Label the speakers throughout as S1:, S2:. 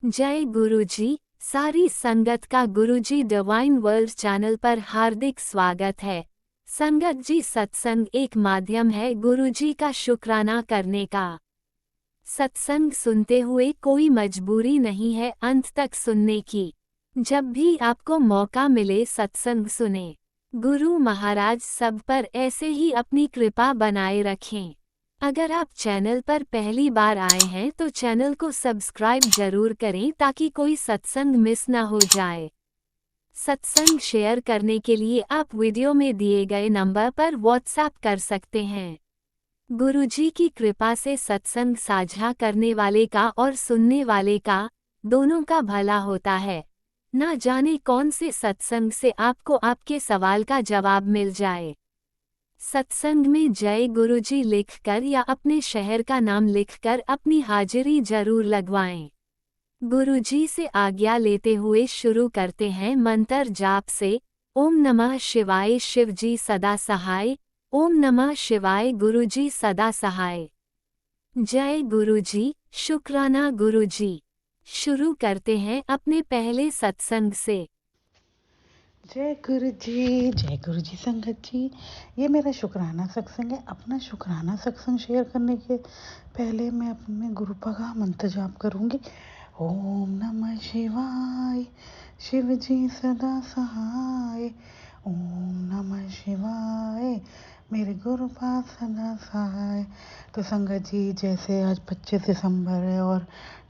S1: जय गुरुजी। सारी संगत का गुरुजी डिवाइन वर्ल्ड चैनल पर हार्दिक स्वागत है। संगत जी, सत्संग एक माध्यम है गुरुजी का शुक्राना करने का। सत्संग सुनते हुए कोई मजबूरी नहीं है अंत तक सुनने की। जब भी आपको मौका मिले सत्संग सुने। गुरु महाराज सब पर ऐसे ही अपनी कृपा बनाए रखें। अगर आप चैनल पर पहली बार आए हैं तो चैनल को सब्सक्राइब जरूर करें ताकि कोई सत्संग मिस ना हो जाए। सत्संग शेयर करने के लिए आप वीडियो में दिए गए नंबर पर व्हाट्सएप कर सकते हैं। गुरुजी की कृपा से सत्संग साझा करने वाले का और सुनने वाले का, दोनों का भला होता है। ना जाने कौन से सत्संग से आपको आपके सवाल का जवाब मिल जाए। सत्संग में जय गुरुजी लिखकर या अपने शहर का नाम लिखकर अपनी हाजिरी जरूर लगवाएं। गुरुजी से आज्ञा लेते हुए शुरू करते हैं मंत्र जाप से। ओम नमः शिवाय शिवजी सदा सहाय। ओम नमः शिवाय गुरुजी सदा सहाय। जय गुरुजी, शुक्राना गुरुजी। शुरू करते हैं अपने पहले सत्संग से।
S2: जय गुरु जी संगत जी। ये मेरा शुक्राना सत्संग है। अपना शुक्राना सत्संग शेयर करने के पहले मैं अपने गुरु का मंत्र जाप करूंगी। ओम नमः शिवाय शिव जी सदा सहाय। ओम नमः शिवाय मेरे गुरु पास सदा सहाय। तो संगत जी, जैसे आज 25 दिसंबर है और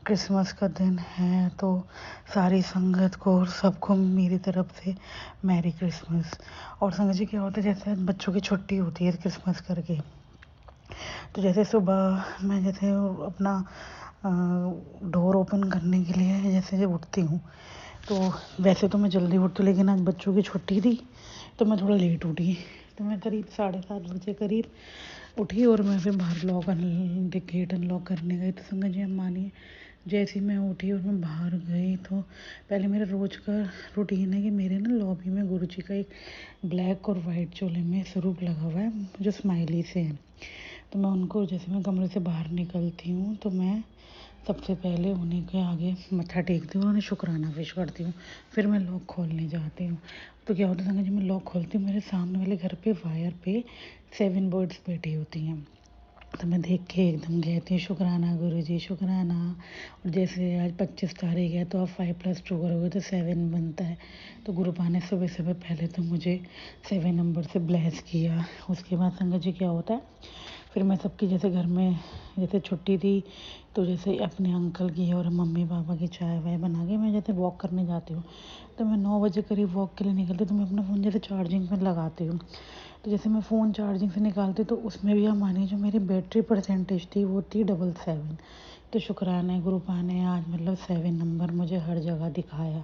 S2: क्रिसमस का दिन है, तो सारी संगत को और सबको मेरी तरफ से मैरी क्रिसमस। और संगत जी, क्या होता है, जैसे बच्चों की छुट्टी होती है क्रिसमस करके, तो जैसे सुबह मैं जैसे अपना डोर ओपन करने के लिए जैसे जब उठती हूँ, तो वैसे तो मैं जल्दी उठती हूँ, लेकिन आज बच्चों की छुट्टी थी तो मैं थोड़ा लेट उठी। तो मैं करीब 7:30 बजे करीब उठी और मैं फिर बाहर गेट अनलॉक करने गई। तो संगत जी, हम मानिए, जैसे ही मैं उठी और मैं बाहर गई, तो पहले मेरा रोज का रूटीन है कि मेरे ना लॉबी में गुरुजी का एक ब्लैक और वाइट चोले में स्वरूप लगा हुआ है जो स्माइली से है। तो मैं उनको, जैसे मैं कमरे से बाहर निकलती हूँ, तो मैं सबसे पहले उन्हीं के आगे मत्था टेकती हूँ और उन्हें शुक्राना पेश करती हूँ। फिर मैं लॉक खोलने जाती हूँ। तो क्या होता है संगत जी, मैं लॉक खोलती हूँ, मेरे सामने वाले घर पे वायर पे 7 बर्ड्स बैठी होती हैं। तो मैं देख के एकदम कहती हूँ, शुक्राना गुरुजी शुक्राना। और जैसे आज 25 तारीख है, तो अब 5+2 करोगे तो 7 बनता है। तो गुरुपा ने सुबह सुबह पहले तो मुझे 7 नंबर से ब्लेस किया। उसके बाद संगत जी, क्या होता है, फिर मैं सबकी, जैसे घर में जैसे छुट्टी थी, तो जैसे अपने अंकल की और मम्मी पापा की चाय वाय बना के मैं जैसे वॉक करने जाती हूँ। तो मैं 9 बजे करीब वॉक के लिए निकलती, तो मैं अपना फ़ोन जैसे चार्जिंग में लगाती हूँ। तो जैसे मैं फ़ोन चार्जिंग से निकालती, तो उसमें भी आप मानिए जो मेरी बैटरी परसेंटेज थी वो थी 777। तो शुक्राना है, गुरुपा ने आज मतलब 7 नंबर मुझे हर जगह दिखाया।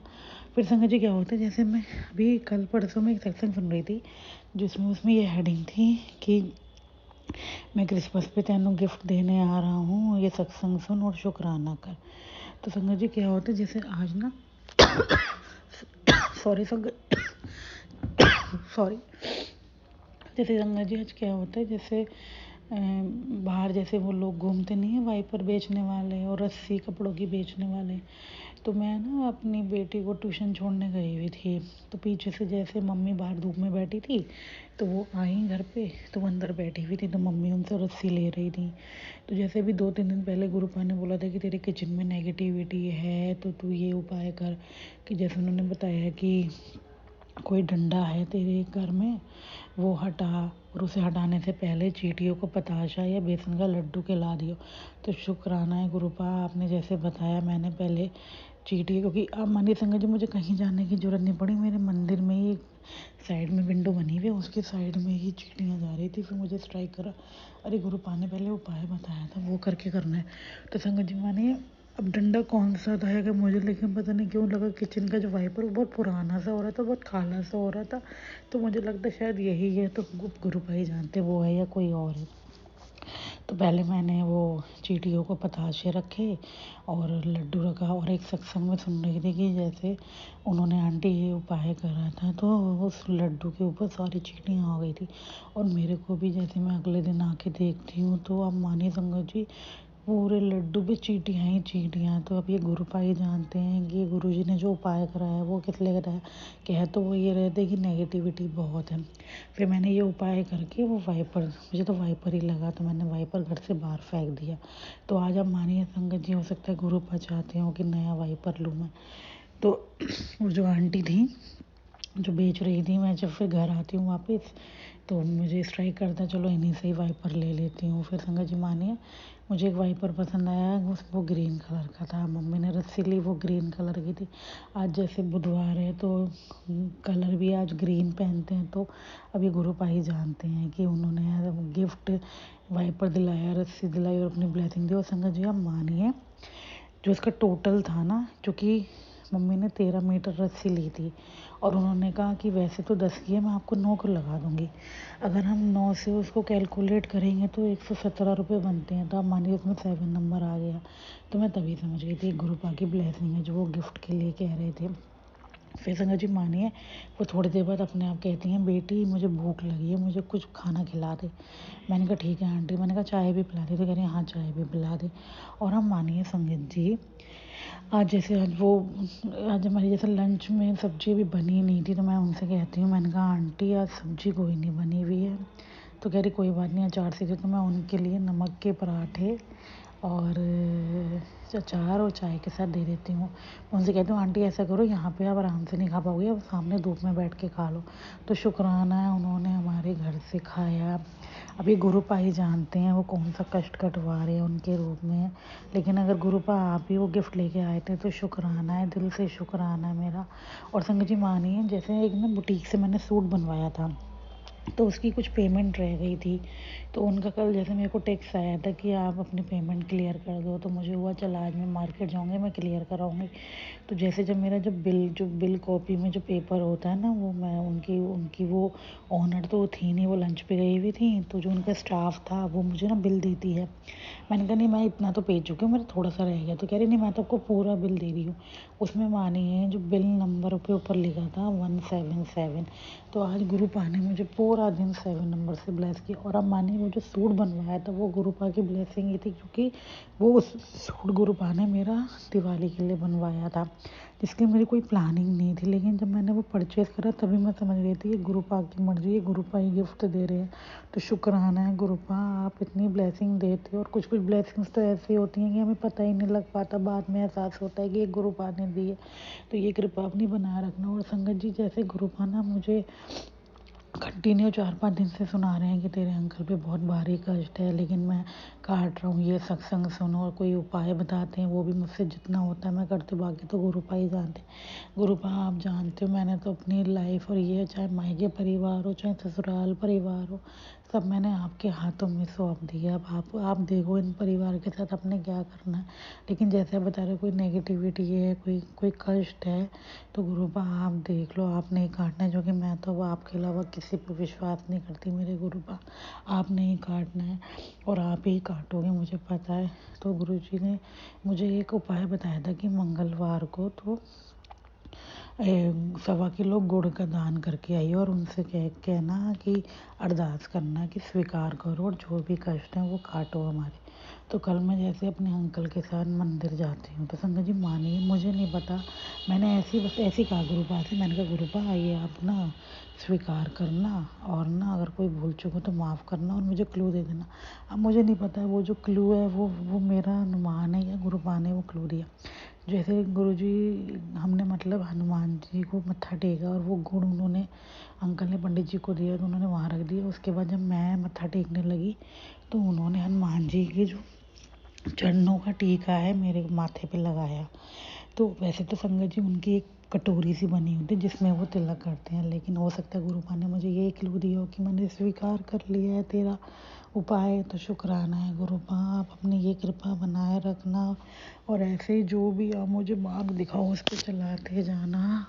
S2: फिर संगत जी, क्या होता है, जैसे मैं अभी कल परसों में एक सत्संग सुन रही थी, जिसमें उसमें ये हेडिंग थी कि मैं क्रिसमस पे तेनों गिफ्ट देने आ रहा हूँ, ये सत्संग सुन और शुक्राना कर। तो संगत जी, क्या होता है, जैसे आज ना सॉरी संगत सॉरी जैसे संगत जी, आज क्या होता है, जैसे बाहर जैसे वो लोग घूमते नहीं है वाइपर बेचने वाले और रस्सी कपड़ों की बेचने वाले। तो मैं ना अपनी बेटी को ट्यूशन छोड़ने गई हुई थी, तो पीछे से जैसे मम्मी बाहर धूप में बैठी थी, तो वो आई घर पे, तो वो अंदर बैठी हुई थी, तो मम्मी उनसे रस्सी ले रही थी। तो जैसे भी 2-3 दिन पहले गुरुपा ने बोला था कि तेरे किचन में नेगेटिविटी है, तो तू ये उपाय कर, कि जैसे उन्होंने बताया कि कोई डंडा है तेरे घर में, वो हटा, और उसे हटाने से पहले चींटियों को पताशा या बेसन का लड्डू खिला दियो। तो शुक्राना है गुरुपा, आपने जैसे बताया, मैंने पहले चींटी, क्योंकि आप मानिए संगत जी, मुझे कहीं जाने की ज़रूरत नहीं पड़ी, मेरे मंदिर में ही साइड में विंडो बनी हुई है, उसके साइड में ही चींटियाँ जा रही थी। फिर मुझे स्ट्राइक करा, अरे गुरुपा ने पहले उपाय बताया था, वो करके करना है। तो संगत जी, मानिए अब डंडा कौन सा था है कि मुझे, लेकिन पता नहीं क्यों लगा किचन का जो वाइपर वो बहुत पुराना सा हो रहा था, बहुत काला सा हो रहा था। तो मुझे लगता शायद यही है, तो गुरुपा ही जानते वो है या कोई और है। तो पहले मैंने वो चींटियों को पताशे रखे और लड्डू रखा, और एक सत्संग में सुन रही थी कि जैसे उन्होंने आंटी ये उपाय करा था, तो उस लड्डू के ऊपर सारी चींटियाँ आ गई थी। और मेरे को भी, जैसे मैं अगले दिन आके देखती हूँ, तो आप मानिए संगत जी, पूरे लड्डू पे चींटियाँ ही चींटियाँ। तो अब ये गुरुपा ही जानते हैं कि गुरुजी ने जो उपाय कराया वो किस लिए कराया। कह तो वो ये रहे थे कि नेगेटिविटी बहुत है। फिर मैंने ये उपाय करके वो वाइपर, मुझे तो वाइपर ही लगा तो मैंने वाइपर घर से बाहर फेंक दिया। तो आज आप मानिए संगत जी, हो सकता है गुरुपा चाहते हो कि नया वाइपर लूँ मैं। तो वो जो आंटी थी जो बेच रही थी, मैं जब फिर घर आती हूँ वापस तो मुझे स्ट्राइक करता, चलो इन्हीं से ही वाइपर ले लेती हूँ। फिर संगत जी मानिए मुझे एक वाइपर पसंद आया, वो ग्रीन कलर का था। मम्मी ने रस्सी ली, वो ग्रीन कलर की थी। आज जैसे बुधवार है तो कलर भी आज ग्रीन पहनते हैं। तो अभी गुरुपा ही जानते हैं कि उन्होंने गिफ्ट वाइपर दिलाया, रस्सी दिलाई और अपनी ब्लेसिंग दी। और संगत जी आप मानिए जो इसका टोटल था ना, क्योंकि मम्मी ने 13 मीटर रस्सी ली थी और उन्होंने कहा कि वैसे तो 10 की है, मैं आपको 9 को लगा दूंगी। अगर हम 9 से उसको कैलकुलेट करेंगे तो 117 रुपये बनते हैं। तो आप मानिए उसमें 7 नंबर आ गया। तो मैं तभी समझ गई थी गुरुपा की ब्लेसिंग है जो वो गिफ्ट के लिए कह रहे थे। फिर संगत जी मानिए वो थोड़ी देर बाद अपने आप कहती हैं, बेटी मुझे भूख लगी है, मुझे कुछ खाना खिला दे। मैंने कहा ठीक है आंटी। मैंने कहा चाय भी पिला दे। तो कह रही हैं हाँ चाय भी पिला दे। और हम मानिए संगत जी आज हमारी जैसे लंच में सब्जी अभी बनी नहीं थी तो मैं उनसे कहती हूँ, मैंने कहा आंटी आज सब्जी कोई नहीं बनी हुई है। तो कह रही कोई बात नहीं, अचार से तो मैं उनके लिए नमक के पराठे और अचार और चाय के साथ दे देती हूँ। मैं उनसे कहती हूँ आंटी ऐसा करो, यहाँ पे आप आराम से नहीं खा पाओगे, अब सामने धूप में बैठ के खा लो। तो शुक्राना है उन्होंने हमारे घर से खाया। अभी गुरुपा ही जानते हैं वो कौन सा कष्ट कटवा रहे हैं उनके रूप में। लेकिन अगर गुरुपा आप ही वो गिफ्ट लेके आए थे तो शुक्राना है, दिल से शुक्राना है मेरा। और संगत जी मानिए जैसे एक ना बुटीक से मैंने सूट बनवाया था तो उसकी कुछ पेमेंट रह गई थी। तो उनका कल जैसे मेरे को टेक्स्ट आया था कि आप अपनी पेमेंट क्लियर कर दो। तो मुझे हुआ चल आज मैं मार्केट जाऊँगी, मैं क्लियर कराऊँगी। तो जैसे जब मेरा जो बिल कॉपी में जो पेपर होता है ना, वो मैं उनकी उनकी वो ओनर तो थी नहीं, वो लंच पे गई हुई थी। तो जो उनका स्टाफ था वो मुझे ना बिल देती है। मैंने कहा नहीं मैं इतना तो पे चुकी हूँ, मेरा थोड़ा सा रह गया। तो कह रही नहीं मैं तो आपको पूरा बिल दे रही हूँ। उसमें मानिए जो बिल नंबर पे ऊपर लिखा था 177। तो आज गुरुपा ने मुझे पूरा दिन 7 नंबर से ब्लेस किया। और अब मानिए वो जो सूट बनवाया था वो गुरुपा की ब्लेसिंग ही थी, क्योंकि वो सूट गुरुपा ने मेरा दिवाली के लिए बनवाया था, जिसकी मेरी कोई प्लानिंग नहीं थी। लेकिन जब मैंने वो परचेज़ करा तभी मैं समझ गई थी ये गुरुपा की मर्जी है, गुरुपा ही गिफ्ट दे रहे हैं। तो शुक्राना है गुरुपा, आप इतनी ब्लेसिंग देते हो। और कुछ कुछ ब्लेसिंग्स तो ऐसी होती हैं कि हमें पता ही नहीं लग पाता, बाद में एहसास होता है कि ये गुरुपा ने दी है। तो ये कृपा अपनी बनाए रखना। और संगत जी जैसे गुरुपा ना मुझे कंटिन्यू 4-5 दिन से सुना रहे हैं कि तेरे अंकल पे बहुत भारी कष्ट है, लेकिन मैं काट रहा हूँ, ये सत्संग सुनो और कोई उपाय बताते हैं, वो भी मुझसे जितना होता है मैं करती हूँ। बाकी तो गुरुपा ही जानते हैं। गुरुपा आप जानते हो मैंने तो अपनी लाइफ और ये चाहे मायके परिवार हो चाहे ससुराल परिवार हो, सब मैंने आपके हाथों में सौंप दिया। अब आप देखो इन परिवार के साथ आपने क्या करना है। लेकिन जैसे आप बता रहे हो कोई नेगेटिविटी है, कोई कोई कष्ट है, तो गुरुपा आप देख लो, आप नहीं काटना है। जो कि मैं तो आपके अलावा किसी पे विश्वास नहीं करती मेरे गुरुपा। आप नहीं काटना है और आप ही काटोगे मुझे पता है। तो गुरुजी ने मुझे एक उपाय बताया था कि मंगलवार को तो 1.25 किलो गुड़ का दान करके आई और उनसे कहना कि अरदास करना कि स्वीकार करो और जो भी कष्ट है वो काटो हमारे। तो कल मैं जैसे अपने अंकल के साथ मंदिर जाती हूँ तो संगत जी मानिए मुझे नहीं पता, मैंने बस ऐसी कहा गुरुपा से, मैंने कहा गुरुपा आइए आप ना स्वीकार करना और ना अगर कोई भूल चूक हो तो माफ़ करना और मुझे क्लू दे देना। अब मुझे नहीं पता वो जो क्लू है वो मेरा अनुमान है या गुरुपा ने वो क्लू दिया। जैसे गुरुजी हमने मतलब हनुमान जी को मत्था टेका और वो गुड़ उन्होंने अंकल ने पंडित जी को दिया तो उन्होंने वहाँ रख दिया। उसके बाद जब मैं मत्था टेकने लगी तो उन्होंने हनुमान जी की जो चरणों का टीका है मेरे माथे पे लगाया। तो वैसे तो संगत जी उनकी एक कटोरी सी बनी होती है जिसमें वो तिलक करते हैं, लेकिन हो सकता है गुरुपा ने मुझे ये क्लू दिया हो कि मैंने स्वीकार कर लिया है तेरा उपाय। तो शुक्राना है गुरुपा, आप अपनी ये कृपा बनाए रखना और ऐसे ही जो भी आप मुझे मार्ग दिखाओ उस पर चलाते जाना।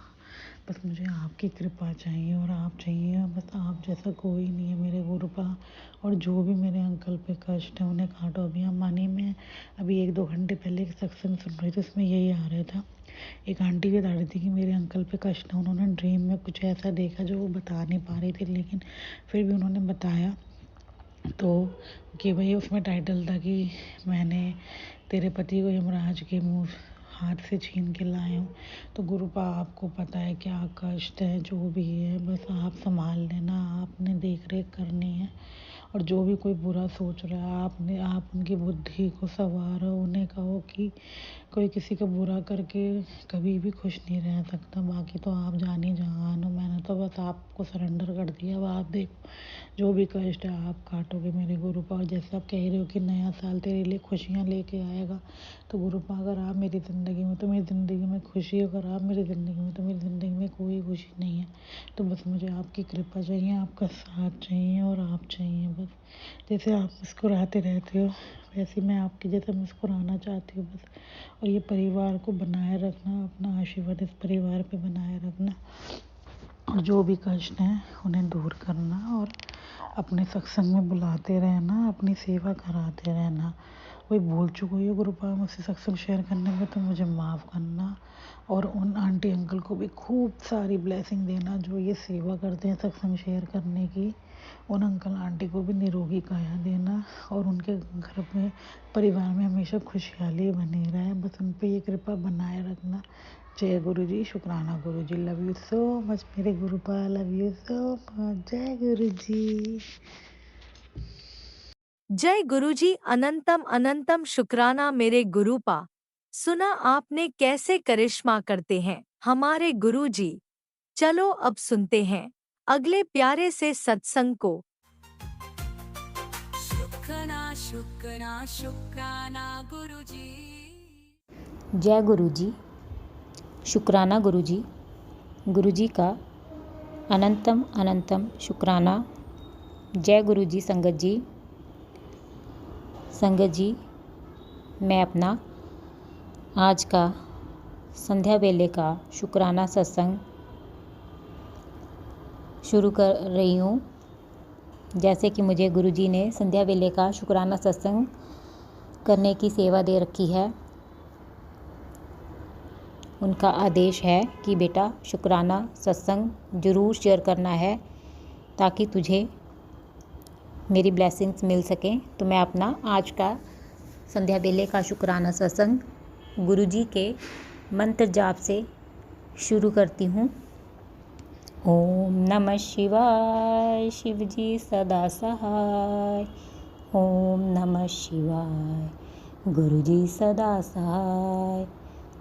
S2: बस मुझे आपकी कृपा चाहिए और आप चाहिए, बस आप जैसा कोई नहीं है मेरे गुरुपा। और जो भी मेरे अंकल पे कष्ट है उन्हें काटो। अभी हम मानिए मैं अभी 1-2 घंटे पहले एक सत्संग सुन रही थी, उसमें यही आ रहा था। एक आंटी बता रही थी कि मेरे अंकल पे कष्ट है, उन्होंने ड्रीम में कुछ ऐसा देखा जो वो बता नहीं पा रही थी, लेकिन फिर भी उन्होंने बताया तो कि भाई उसमें टाइटल था कि मैंने तेरे पति को यमराज के मुंह हाथ से छीन के लाए हूँ। तो गुरुपा आपको पता है क्या कष्ट है, जो भी है बस आप संभाल लेना, आपने देख रेख करनी है। और जो भी कोई बुरा सोच रहा है आप उनकी बुद्धि को संवारो, उन्हें कहो कि कोई किसी का बुरा करके कभी भी खुश नहीं रह सकता। बाकी तो आप जान ही जहान हो, मैंने तो बस आपको सरेंडर कर दिया। अब आप देखो जो भी कष्ट है आप काटोगे मेरे गुरुपा। और जैसे आप कह रहे हो कि नया साल तेरे लिए खुशियाँ लेके आएगा, तो गुरुपा अगर आप मेरी ज़िंदगी में तो मेरी ज़िंदगी में खुशी, अगर आप मेरी ज़िंदगी में तो मेरी ज़िंदगी में कोई खुशी नहीं है। तो बस मुझे आपकी कृपा चाहिए, आपका साथ चाहिए और आप चाहिए बस। जैसे आप मुस्कुराते रहते हो वैसे मैं आपकी जैसे मुस्कुराना चाहती हूँ बस। और ये परिवार को बनाए रखना, अपना आशीर्वाद इस परिवार पे बनाए रखना, और जो भी कष्ट हैं उन्हें दूर करना, और अपने सत्संग में बुलाते रहना, अपनी सेवा कराते रहना। कोई भूल चूक हुई हो गुरुपा मुझसे सत्संग शेयर करने में तो मुझे माफ़ करना। और उन आंटी अंकल को भी खूब सारी ब्लेसिंग देना जो ये सेवा करते हैं सत्संग शेयर करने की। उन अंकल आंटी को भी निरोगी काया देना, और उनके घर में परिवार में हमेशा खुशहाली बनी रहे, बस उन पे ये कृपा बनाए रखना। जय गुरु जी, शुक्राना गुरु जी, लव यू सो मच मेरे गुरुपा, लव यू सो मच, जय गुरु जी।
S3: जय गुरुजी, अनंतम अनंतम शुक्राना मेरे गुरुपा। सुना आपने कैसे करिश्मा करते हैं हमारे गुरुजी। चलो अब सुनते हैं अगले प्यारे से सत्संग को।
S4: शुक्राना शुक्राना शुक्राना गुरुजी।
S5: जय गुरुजी, शुक्राना गुरुजी। गुरुजी का अनंतम अनंतम शुक्राना। जय गुरुजी। संगत जी, मैं अपना आज का संध्या वेले का शुक्राना सत्संग शुरू कर रही हूँ। जैसे कि मुझे गुरुजी ने संध्या वेले का शुक्राना सत्संग करने की सेवा दे रखी है, उनका आदेश है कि बेटा शुक्राना सत्संग ज़रूर शेयर करना है ताकि तुझे मेरी ब्लेसिंग्स मिल सकें। तो मैं अपना आज का संध्या वेले का शुक्राना सत्संग गुरुजी के मंत्र जाप से शुरू करती हूँ। ओम नमः शिवाय, शिव जी सदा सहाय। ओम नमः शिवाय, गुरुजी सदा सहाय।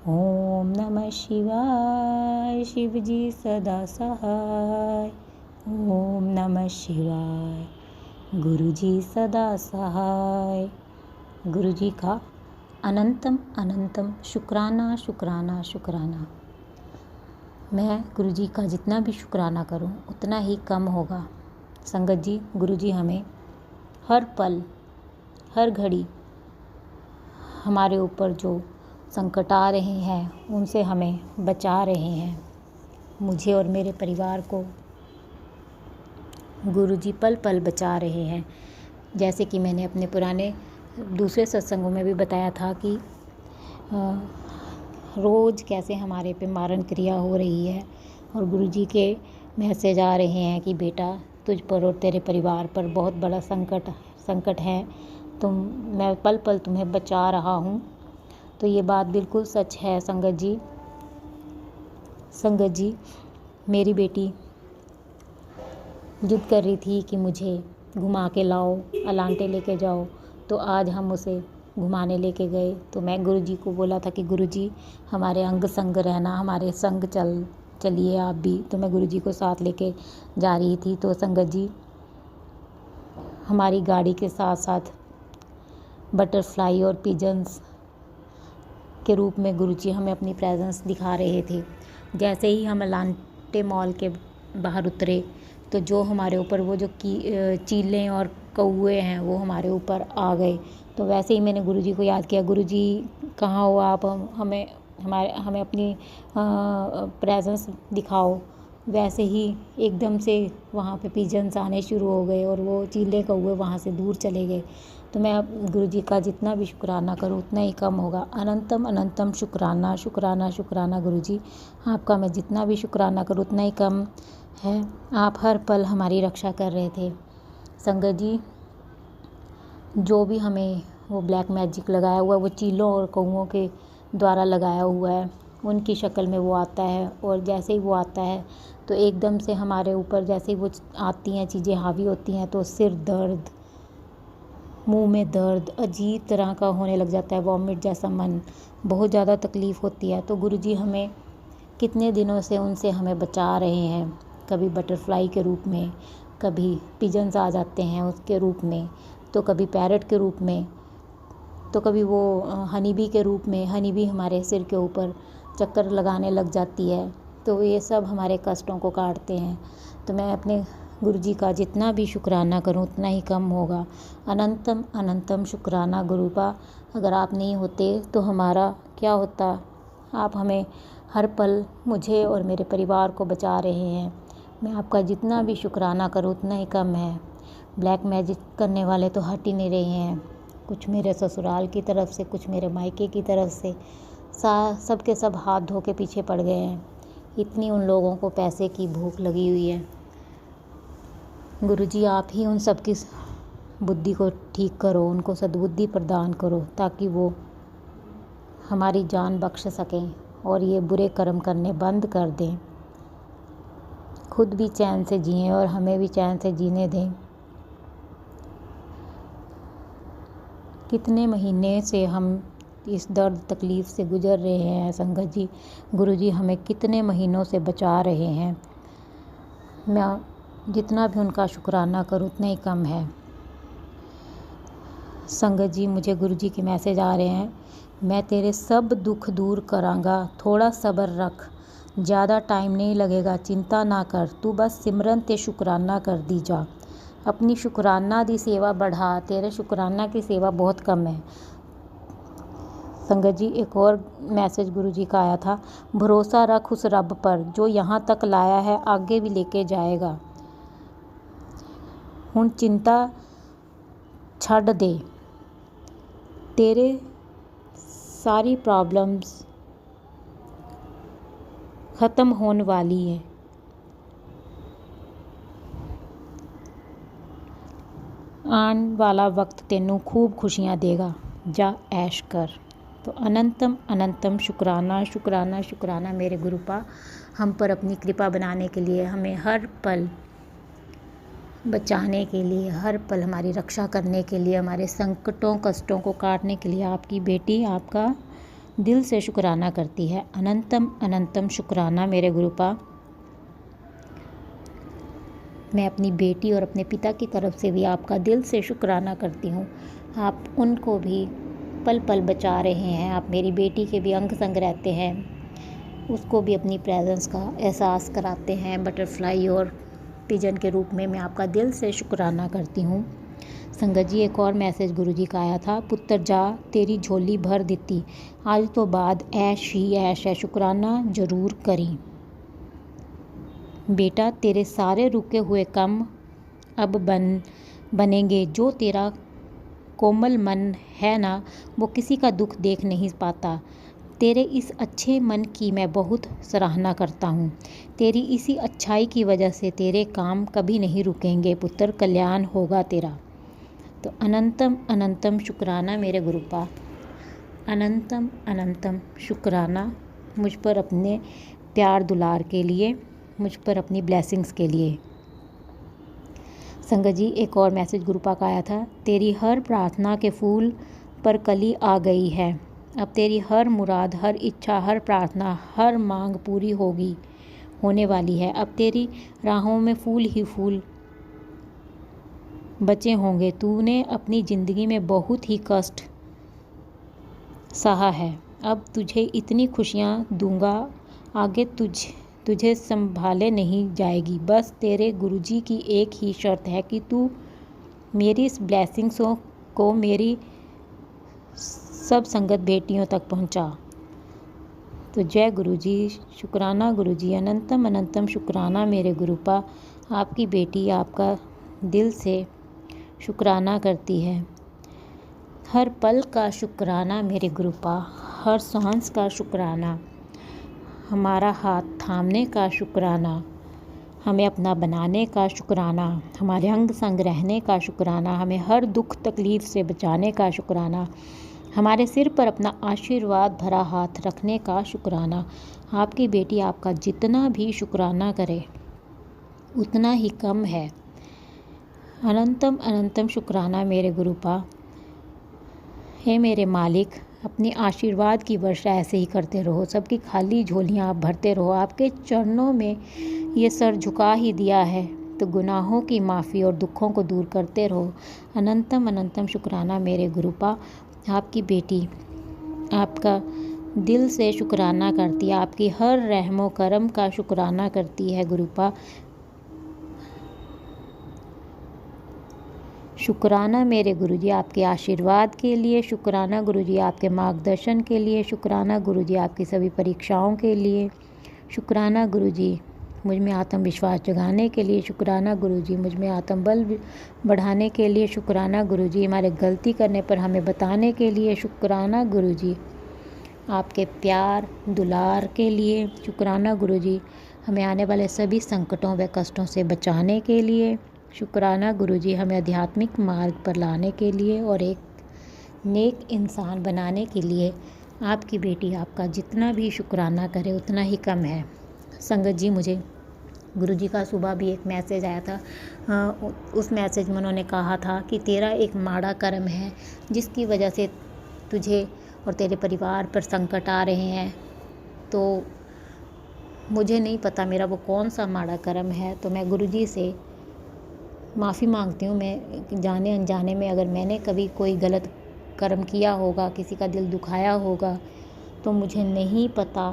S5: ओम नमः शिवाय, शिव जी सदा सहाय। ओम नमः शिवाय, गुरुजी सदा सहाय। गुरुजी का अनंतम अनंतम शुक्राना शुक्राना शुक्राना। मैं गुरुजी का जितना भी शुक्राना करूं उतना ही कम होगा। संगत जी, गुरुजी हमें हर पल हर घड़ी हमारे ऊपर जो संकट आ रहे हैं उनसे हमें बचा रहे हैं। मुझे और मेरे परिवार को गुरुजी पल पल बचा रहे हैं। जैसे कि मैंने अपने पुराने दूसरे सत्संगों में भी बताया था कि रोज़ कैसे हमारे पे मारण क्रिया हो रही है और गुरुजी के मैसेज आ रहे हैं कि बेटा तुझ पर और तेरे परिवार पर बहुत बड़ा संकट है, मैं पल पल तुम्हें बचा रहा हूँ। तो ये बात बिल्कुल सच है संगत जी, मेरी बेटी जिद कर रही थी कि मुझे घुमा के लाओ, अलांटे लेके जाओ, तो आज हम उसे घुमाने लेके गए। तो मैं गुरुजी को बोला था कि गुरुजी हमारे अंग संग रहना, हमारे संग चलिए आप भी। तो मैं गुरुजी को साथ लेके जा रही थी। तो संगत जी, हमारी गाड़ी के साथ साथ बटरफ्लाई और पिजन्स के रूप में गुरुजी हमें अपनी प्रेजेंस दिखा रहे थे। जैसे ही हम अलांटे मॉल के बाहर उतरे तो जो हमारे ऊपर वो जो चीलें और कौवे हैं वो हमारे ऊपर आ गए। तो वैसे ही मैंने गुरुजी को याद किया, गुरुजी कहाँ हो आप, हमें अपनी प्रेजेंस दिखाओ। वैसे ही एकदम से वहाँ पे पिजन्स आने शुरू हो गए और वो चीले कौवे वहाँ से दूर चले गए। तो मैं गुरुजी का जितना भी शुक्राना करूँ उतना ही कम होगा। अनंतम अनंतम शुक्राना शुक्राना शुक्राना गुरुजी, आपका मैं जितना भी शुक्राना करूँ उतना ही कम है। आप हर पल हमारी रक्षा कर रहे थे। संगत जी, जो भी हमें वो ब्लैक मैजिक लगाया हुआ वो चीलों और कौओं के द्वारा लगाया हुआ है, उनकी शक्ल में वो आता है। और जैसे ही वो आता है तो एकदम से हमारे ऊपर जैसे ही वो आती हैं चीज़ें हावी होती हैं तो सिर दर्द, मुंह में दर्द अजीब तरह का होने लग जाता है, वॉमिट जैसा मन, बहुत ज़्यादा तकलीफ़ होती है। तो गुरुजी हमें कितने दिनों से उनसे हमें बचा रहे हैं, कभी बटरफ्लाई के रूप में, कभी पिजन्स आ जाते हैं उसके रूप में, तो कभी पैरट के रूप में, तो कभी वो हनी बी के रूप में। हनी बी हमारे सिर के ऊपर चक्कर लगाने लग जाती है, तो ये सब हमारे कष्टों को काटते हैं। तो मैं अपने गुरुजी का जितना भी शुक्राना करूं उतना ही कम होगा। अनंतम अनंतम शुक्राना गुरुपा, अगर आप नहीं होते तो हमारा क्या होता। आप हमें हर पल, मुझे और मेरे परिवार को बचा रहे हैं। मैं आपका जितना भी शुक्राना करूं उतना ही कम है। ब्लैक मैजिक करने वाले तो हट ही नहीं रहे हैं, कुछ मेरे ससुराल की तरफ से, कुछ मेरे मायके की तरफ से, सब के सब हाथ धो के पीछे पड़ गए हैं। इतनी उन लोगों को पैसे की भूख लगी हुई है। गुरुजी आप ही उन सब की बुद्धि को ठीक करो, उनको सद्बुद्धि प्रदान करो ताकि वो हमारी जान बख्श सकें और ये बुरे कर्म करने बंद कर दें, खुद भी चैन से जिएं और हमें भी चैन से जीने दें। कितने महीने से हम इस दर्द तकलीफ़ से गुज़र रहे हैं संगत जी। गुरुजी हमें कितने महीनों से बचा रहे हैं। मैं जितना भी उनका शुक्राना करूँ उतना ही कम है। संगत जी मुझे गुरुजी के मैसेज आ रहे हैं, मैं तेरे सब दुख दूर करांगा, थोड़ा सब्र रख, ज़्यादा टाइम नहीं लगेगा, चिंता ना कर, तू बस सिमरन ते शुक्राना कर दी जा, अपनी शुक्राना दी सेवा बढ़ा, तेरे शुक्राना की सेवा बहुत कम है। संगत जी एक और मैसेज गुरुजी का आया था, भरोसा रख उस रब पर जो यहाँ तक लाया है आगे भी लेके जाएगा। हुण चिंता छड्ड दे, तेरे सारी प्रॉब्लम्स ख़त्म होने वाली है। आने वाला वक्त तेनू खूब खुशियाँ देगा, जा ऐश कर। तो अनंतम अनंतम शुक्राना शुक्राना शुक्राना मेरे गुरुपा, हम पर अपनी कृपा बनाने के लिए, हमें हर पल बचाने के लिए, हर पल हमारी रक्षा करने के लिए, हमारे संकटों कष्टों को काटने के लिए आपकी बेटी आपका दिल से शुक्राना करती है। अनंतम अनंतम शुक्राना मेरे गुरुपा। मैं अपनी बेटी और अपने पिता की तरफ से भी आपका दिल से शुक्राना करती हूँ। आप उनको भी पल पल बचा रहे हैं। आप मेरी बेटी के भी अंग संग रहते हैं, उसको भी अपनी प्रेजेंस का एहसास कराते हैं बटरफ्लाई और पिजन के रूप में। मैं आपका दिल से शुक्राना करती हूँ। संगत जी एक और मैसेज गुरुजी का आया था, पुत्र जा तेरी झोली भर दिती, आज तो बाद ऐश ही ऐश है, शुक्राना ज़रूर करी। बेटा तेरे सारे रुके हुए काम अब बनेंगे, जो तेरा कोमल मन है ना वो किसी का दुख देख नहीं पाता। तेरे इस अच्छे मन की मैं बहुत सराहना करता हूँ। तेरी इसी अच्छाई की वजह से तेरे काम कभी नहीं रुकेंगे पुत्र, कल्याण होगा तेरा। तो अनंतम अनंतम शुक्राना मेरे गुरुपा, अनंतम अनंतम शुक्राना मुझ पर अपने प्यार दुलार के लिए, मुझ पर अपनी ब्लेसिंग्स के लिए। संगत जी एक और मैसेज गुरुपा का आया था, तेरी हर प्रार्थना के फूल पर कली आ गई है, अब तेरी हर मुराद, हर इच्छा, हर प्रार्थना, हर मांग पूरी होने वाली है। अब तेरी राहों में फूल ही फूल बचे होंगे। तूने अपनी ज़िंदगी में बहुत ही कष्ट सहा है, अब तुझे इतनी खुशियाँ दूंगा, आगे तुझे संभाले नहीं जाएगी। बस तेरे गुरुजी की एक ही शर्त है कि तू मेरी इस ब्लेसिंग्सों को मेरी सब संगत बेटियों तक पहुंचा। तो जय गुरुजी, शुक्राना गुरुजी, अनंतम अनंतम शुक्राना मेरे गुरुपा। आपकी बेटी आपका दिल से शुक्राना करती है। हर पल का शुक्राना मेरे गुरुपा, हर सांस का शुक्राना, हमारा हाथ थामने का शुक्राना, हमें अपना बनाने का शुक्राना, हमारे अंग संग रहने का शुक्राना, हमें हर दुख तकलीफ़ से बचाने का शुक्राना, हमारे सिर पर अपना आशीर्वाद भरा हाथ रखने का शुक्राना। आपकी बेटी आपका जितना भी शुक्राना करे उतना ही कम है। अनंतम अनंतम शुक्राना मेरे गुरुपा। हे मेरे मालिक, अपनी आशीर्वाद की वर्षा ऐसे ही करते रहो, सबकी खाली झोलियाँ आप भरते रहो। आपके चरणों में ये सर झुका ही दिया है तो गुनाहों की माफ़ी और दुखों को दूर करते रहो। अनंतम अनंतम शुक्राना मेरे गुरुपा। आपकी बेटी आपका दिल से शुक्राना करती है, आपकी हर रहमो करम का शुक्राना करती है गुरुपा। शुक्राना मेरे गुरुजी आपके आशीर्वाद के लिए, शुक्राना गुरुजी आपके मार्गदर्शन के लिए, शुक्राना गुरुजी आपकी सभी परीक्षाओं के लिए, शुक्राना गुरुजी मुझ में आत्मविश्वास जगाने के लिए, शुक्राना गुरुजी मुझ में आत्मबल बढ़ाने के लिए, शुक्राना गुरुजी हमारे गलती करने पर हमें बताने के लिए, शुक्राना गुरुजी आपके प्यार दुलार के लिए, शुक्राना गुरुजी हमें आने वाले सभी संकटों व कष्टों से बचाने के लिए, शुक्राना गुरुजी हमें आध्यात्मिक मार्ग पर लाने के लिए और एक नेक इंसान बनाने के लिए। आपकी बेटी आपका जितना भी शुक्राना करे उतना ही कम है। संगत जी, मुझे गुरुजी का सुबह भी एक मैसेज आया था। उस मैसेज में उन्होंने कहा था कि तेरा एक माड़ा कर्म है जिसकी वजह से तुझे और तेरे परिवार पर संकट आ रहे हैं। तो मुझे नहीं पता मेरा वो कौन सा माड़ा कर्म है, तो मैं गुरुजी से माफ़ी मांगती हूँ। मैं जाने अनजाने में अगर मैंने कभी कोई गलत कर्म किया होगा, किसी का दिल दुखाया होगा, तो मुझे नहीं पता,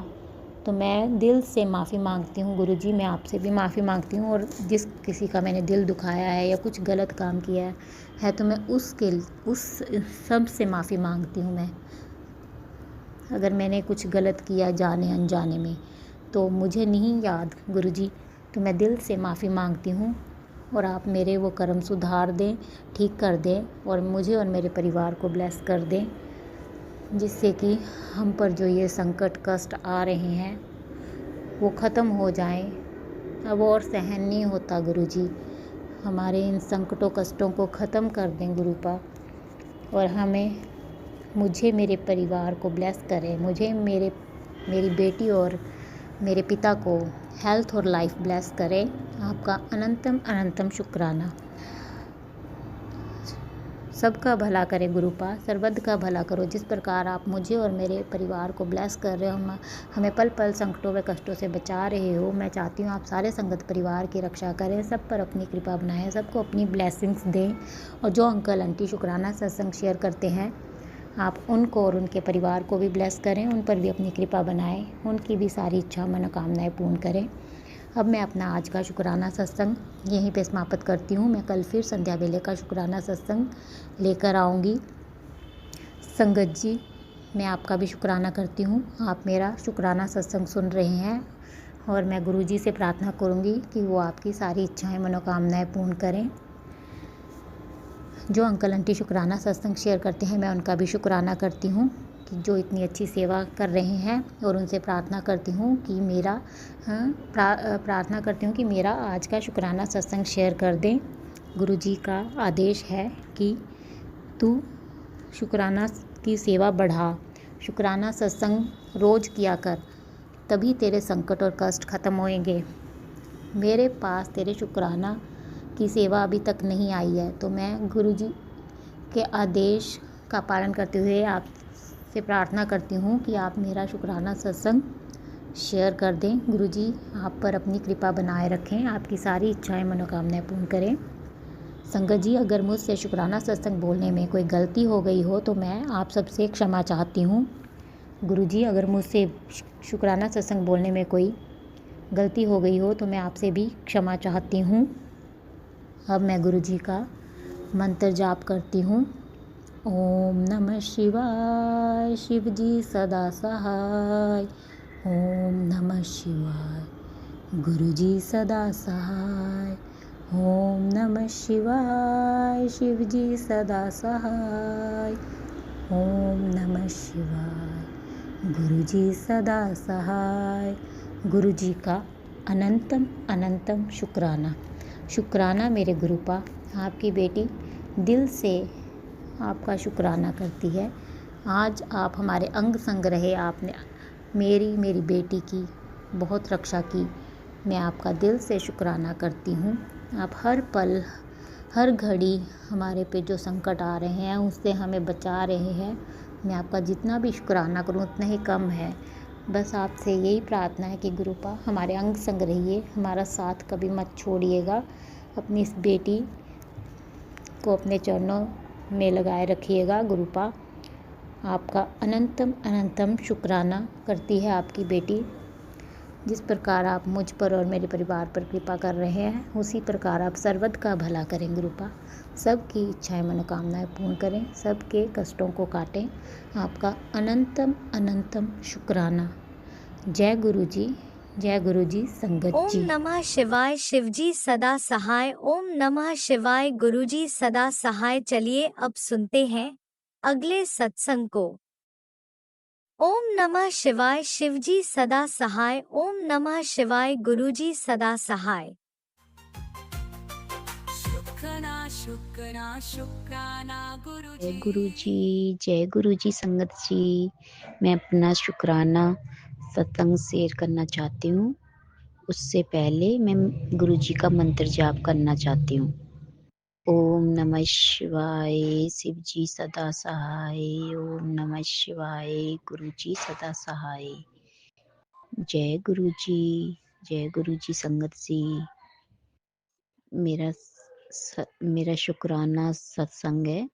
S5: तो मैं दिल से माफ़ी मांगती हूँ गुरुजी। मैं आपसे भी माफ़ी मांगती हूँ, और जिस किसी का मैंने दिल दुखाया है या कुछ गलत काम किया है तो मैं उस सब से माफ़ी मांगती हूँ। मैं अगर मैंने कुछ गलत किया जाने अनजाने में तो मुझे नहीं याद गुरुजी, तो मैं दिल से माफ़ी मांगती हूँ, और आप मेरे वो कर्म सुधार दें, ठीक कर दें, और मुझे और मेरे परिवार को ब्लेस कर दें, जिससे कि हम पर जो ये संकट कष्ट आ रहे हैं वो ख़त्म हो जाएं। अब और सहन नहीं होता गुरुजी, हमारे इन संकटों कष्टों को ख़त्म कर दें गुरुपा, और मुझे मेरे परिवार को ब्लेस करें। मुझे मेरी बेटी और मेरे पिता को हेल्थ और लाइफ ब्लेस करें। आपका अनंतम अनंतम शुक्राना। सबका भला करे गुरुपा, सर्वद का भला करो। जिस प्रकार आप मुझे और मेरे परिवार को ब्लेस कर रहे हो, हमें पल पल संकटों व कष्टों से बचा रहे हो, मैं चाहती हूँ आप सारे संगत परिवार की रक्षा करें, सब पर अपनी कृपा बनाएं, सबको अपनी ब्लेसिंग्स दें। और जो अंकल आंटी शुक्राना सत्संग शेयर करते हैं, आप उनको और उनके परिवार को भी ब्लेस करें, उन पर भी अपनी कृपा बनाएं, उनकी भी सारी इच्छा मनोकामनाएं पूर्ण करें। अब मैं अपना आज का शुक्राना सत्संग यहीं पे समाप्त करती हूँ। मैं कल फिर संध्या वेले का शुक्राना सत्संग लेकर आऊँगी। संगत जी, मैं आपका भी शुक्राना करती हूँ, आप मेरा शुक्राना सत्संग सुन रहे हैं, और मैं गुरुजी से प्रार्थना करूँगी कि वो आपकी सारी इच्छाएं मनोकामनाएं पूर्ण करें। जो अंकल आंटी शुक्राना सत्संग शेयर करते हैं, मैं उनका भी शुक्राना करती हूँ कि जो इतनी अच्छी सेवा कर रहे हैं, और उनसे प्रार्थना करती हूँ कि मेरा आज का शुक्राना सत्संग शेयर कर दें। गुरुजी का आदेश है कि तू शुक्राना की सेवा बढ़ा, शुक्राना सत्संग रोज़ किया कर, तभी तेरे संकट और कष्ट ख़त्म होंगे। मेरे पास तेरे शुक्राना की सेवा अभी तक नहीं आई है, तो मैं गुरुजी के आदेश का पालन करते हुए आपसे प्रार्थना करती हूँ कि आप मेरा शुक्राना सत्संग शेयर कर दें। गुरुजी आप पर अपनी कृपा बनाए रखें, आपकी सारी इच्छाएं मनोकामनाएं पूर्ण करें। संगत जी, अगर मुझसे शुक्राना सत्संग बोलने में कोई गलती हो गई हो तो मैं आप सबसे क्षमा चाहती हूँ। गुरुजी, अगर मुझसे शुक्राना सत्संग बोलने में कोई गलती हो गई हो तो मैं आपसे भी क्षमा चाहती हूँ। अब मैं गुरुजी का मंत्र जाप करती हूँ। ओम नमः शिवाय, शिव जी सदा सहाय। ओम नमः शिवाय, गुरुजी सदा सहाय। ओम नमः शिवाय, शिव जी सदा सहाय। ओम नमः शिवाय, गुरुजी सदा सहाय। गुरुजी का अनंतम अनंतम शुक्राना। शुक्राना मेरे गुरुपा, आपकी बेटी दिल से आपका शुक्राना करती है। आज आप हमारे अंग संग रहे, आपने मेरी बेटी की बहुत रक्षा की। मैं आपका दिल से शुक्राना करती हूँ। आप हर पल हर घड़ी हमारे पे जो संकट आ रहे हैं उससे हमें बचा रहे हैं। मैं आपका जितना भी शुक्राना करूँ उतना ही कम है। बस आपसे यही प्रार्थना है कि गुरुपा हमारे अंग संग रहिए, हमारा साथ कभी मत छोड़िएगा। अपनी इस बेटी को अपने चरणों में लगाए रखिएगा गुरुपा। आपका अनंतम अनंतम शुक्राना करती है आपकी बेटी। जिस प्रकार आप मुझ पर और मेरे परिवार पर कृपा कर रहे हैं उसी प्रकार आप सर्वद का भला करें गुरुपा। सबकी इच्छाएं मनोकामनाएं पूर्ण करें, सबके कष्टों को काटें। आपका अनंतम अनंतम शुक्राना। जय गुरु जी संगत
S3: ओम
S5: जी।
S3: नमः शिवाय। शिवजी सदा सहाय। ओम नमः शिवाय। गुरुजी सदा सहाय। चलिए अब सुनते हैं अगले सत्संग को। ओम नमः शिवाय। शिवजी सदा सहाय। ओम नमः शिवाय। गुरुजी सदा सहाय।
S4: शुक्राना शुक्राना शुक्राना
S6: जय
S4: गुरुजी।
S6: जय गुरु जी संगत जी। मैं अपना शुक्राना सत्संग शेयर करना चाहती हूँ। उससे पहले मैं गुरु जी का मंत्र जाप करना चाहती हूँ। ओम नमः शिवाय, शिव जी सदा सहाय। ओम नमः शिवाय, गुरु जी सदा सहाय। जय गुरु जी संगत जी। मेरा शुक्राना सत्संग है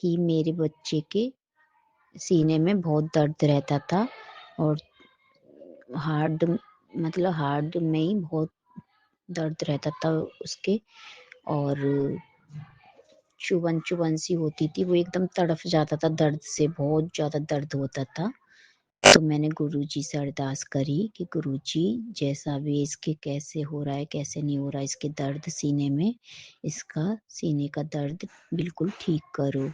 S6: कि मेरे बच्चे के सीने में बहुत दर्द रहता था और हार्ट में ही बहुत दर्द रहता था उसके, और चुभन सी होती थी। वो एकदम तड़फ जाता था दर्द से, बहुत ज़्यादा दर्द होता था। तो मैंने गुरुजी से अरदास करी कि गुरुजी जैसा भी इसके कैसे हो रहा है कैसे नहीं हो रहा है, इसके दर्द सीने में, इसका सीने का दर्द बिल्कुल ठीक करो।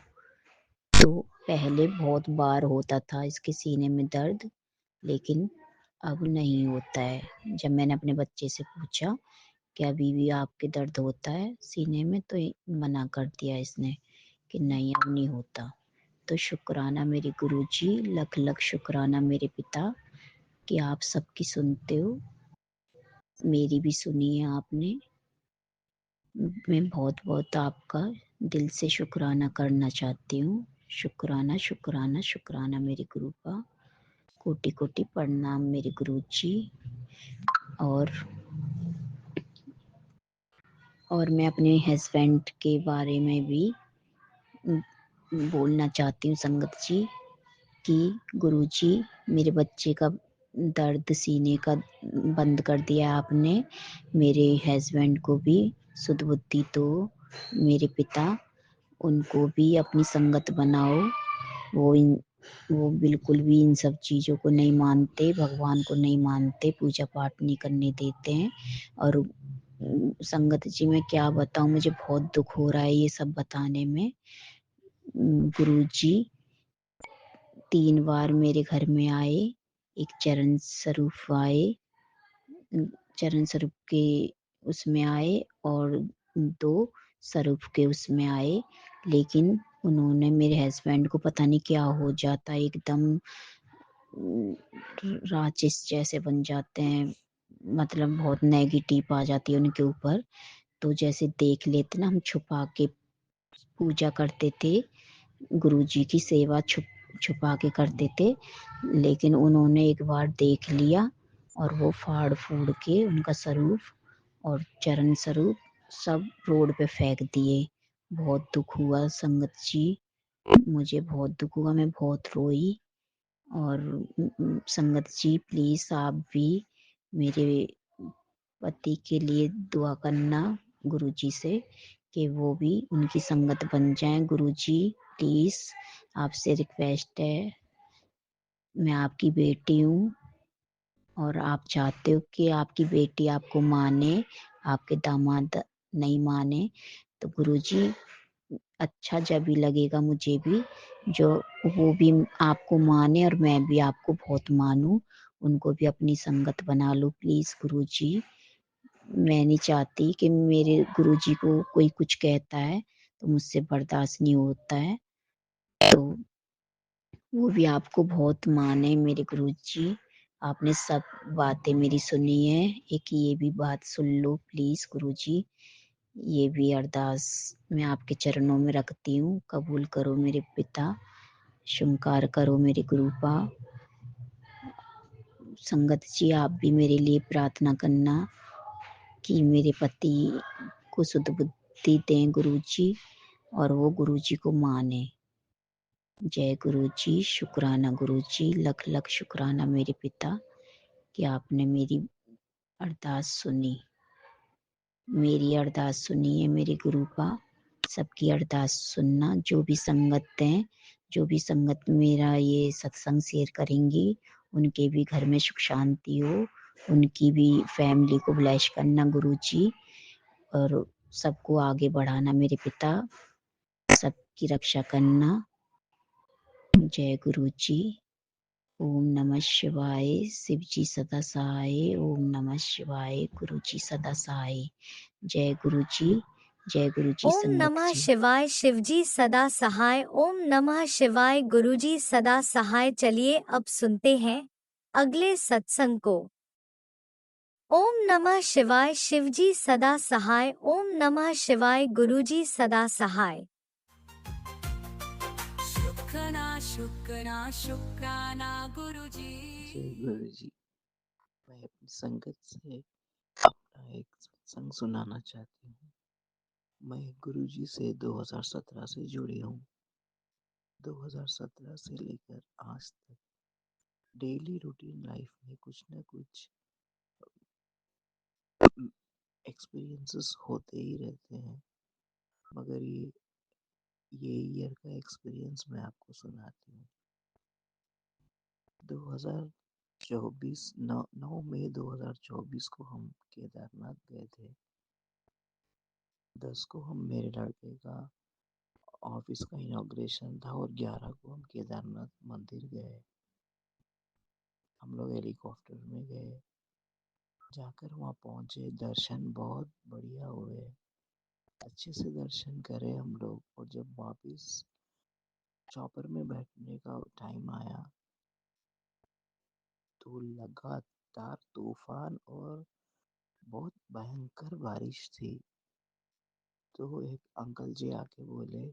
S6: तो पहले बहुत बार होता था इसके सीने में दर्द, लेकिन अब नहीं होता है। जब मैंने अपने बच्चे से पूछा कि अभी भी आपके दर्द होता है सीने में, तो मना कर दिया इसने कि नहीं अब नहीं होता। तो शुक्राना मेरे गुरुजी, लख लख शुक्राना मेरे पिता कि आप सबकी सुनते हो, मेरी भी सुनी है आपने। मैं बहुत बहुत आपका दिल से शुक्राना करना चाहती हूँ। शुक्राना शुक्राना शुक्राना मेरे गुरु का। कोटि कोटि प्रणाम मेरे गुरुजी। और मैं अपने हस्बैंड के बारे में भी बोलना चाहती हूँ संगत जी कि गुरुजी मेरे बच्चे का दर्द सीने का बंद कर दिया आपने। मेरे हस्बैंड को भी सुध बुद्धि दो मेरे पिता, उनको भी अपनी संगत बनाओ। वो बिल्कुल भी इन सब चीज़ों को नहीं मानते, भगवान को नहीं मानते, पूजा पाठ नहीं करने देते हैं। और संगत जी मैं क्या बताऊं, मुझे बहुत दुख हो रहा है ये सब बताने में। गुरुजी 3 बार मेरे घर में आए, एक चरण स्वरूप आए, चरण स्वरूप के उसमें आए और 2 स्वरूप के उसमें आए, लेकिन उन्होंने मेरे हस्बैंड को पता नहीं क्या हो जाता, एकदम राक्षस जैसे बन जाते हैं, मतलब बहुत नेगेटिव आ जाती है उनके ऊपर। तो जैसे देख लेते ना, हम छुपा के पूजा करते थे, गुरुजी की सेवा छुपा के करते थे, लेकिन उन्होंने एक बार देख लिया और वो फाड़ फूड़ के उनका स्वरूप और चरण स्वरूप सब रोड पे फेंक दिए। बहुत दुख हुआ संगत जी, मुझे बहुत दुख हुआ, मैं बहुत रोई। और संगत जी प्लीज आप भी मेरे पति के लिए दुआ करना गुरुजी से कि वो भी उनकी संगत बन जाए। गुरुजी प्लीज आपसे रिक्वेस्ट है, मैं आपकी बेटी हूँ और आप चाहते हो कि आपकी बेटी आपको माने, आपके दामाद नहीं माने, तो गुरुजी अच्छा जब भी लगेगा मुझे भी, जो वो भी आपको माने और मैं भी आपको बहुत मानूं, उनको भी अपनी संगत बना लो प्लीज़ गुरुजी। मैं नहीं चाहती कि मेरे गुरुजी को कोई कुछ कहता है तो मुझसे बर्दाश्त नहीं होता है। तो वो भी आपको बहुत माने मेरे गुरुजी। आपने सब बातें मेरी सुनी है। एक ये भी बात सुन लो प्लीज़ गुरुजी। ये भी अरदास मैं आपके चरणों में रखती हूँ। कबूल करो मेरे पिता। स्वीकार करो मेरे गुरुपा। संगत जी आप भी मेरे लिए प्रार्थना करना कि मेरे पति को शुद्ध बुद्धि दें गुरुजी और वो गुरुजी को माने। जय गुरुजी। शुक्राना गुरुजी। लख लख शुक्राना मेरे पिता कि आपने मेरी अरदास सुनी। मेरी अरदास सुनिए मेरे गुरुपा। सबकी अरदास सुनना। जो भी संगत हैं, जो भी संगत मेरा ये सत्संग शेयर करेंगी, उनके भी घर में सुख शांति हो। उनकी भी फैमिली को ब्लेस करना गुरुजी और सबको आगे बढ़ाना मेरे पिता। सबकी रक्षा करना। जय गुरुजी। ओम नमः शिवाय। शिव जी सदा सहाय। ओम नमः शिवाय। गुरु जी सदा सहाय। जय गुरु जी। जय गुरु जी
S3: ओम
S6: संगत
S3: नमः
S6: जी।
S3: शिवाय। शिवजी सदा सहाय। ओम नमः शिवाय। गुरुजी सदा सहाय। चलिए अब सुनते हैं अगले सत्संग को। ओम नमः शिवाय। शिवजी सदा सहाय। ओम नमः शिवाय। गुरुजी सदा सहाय।
S4: शुक्राना शुक्राना शुक्राना गुरुजी।
S7: जय गुरु जी। मैं अपनी संगत से अपना एक सत्संग सुनाना चाहती हूँ। मैं गुरु जी से 2017 से जुड़ी हूँ। 2017 से लेकर आज तक डेली रूटीन लाइफ में कुछ ना कुछ एक्सपीरियंसेस होते ही रहते हैं, मगर ये ईयर का एक्सपीरियंस मैं आपको सुनाती हूँ। 2024 9 मई 2024 को हम केदारनाथ गए थे। 10 को हम मेरे लड़के का ऑफिस का इनॉग्रेशन था और 11 को हम केदारनाथ मंदिर गए। हम लोग हेलीकॉप्टर में गए। जाकर वहाँ पहुँचे, दर्शन बहुत बढ़िया हुए। अच्छे से दर्शन करे हम लोग और जब वापस चॉपर में बैठने का टाइम आया तो लगातार तूफान और बहुत भयंकर बारिश थी। तो एक अंकल जी आके बोले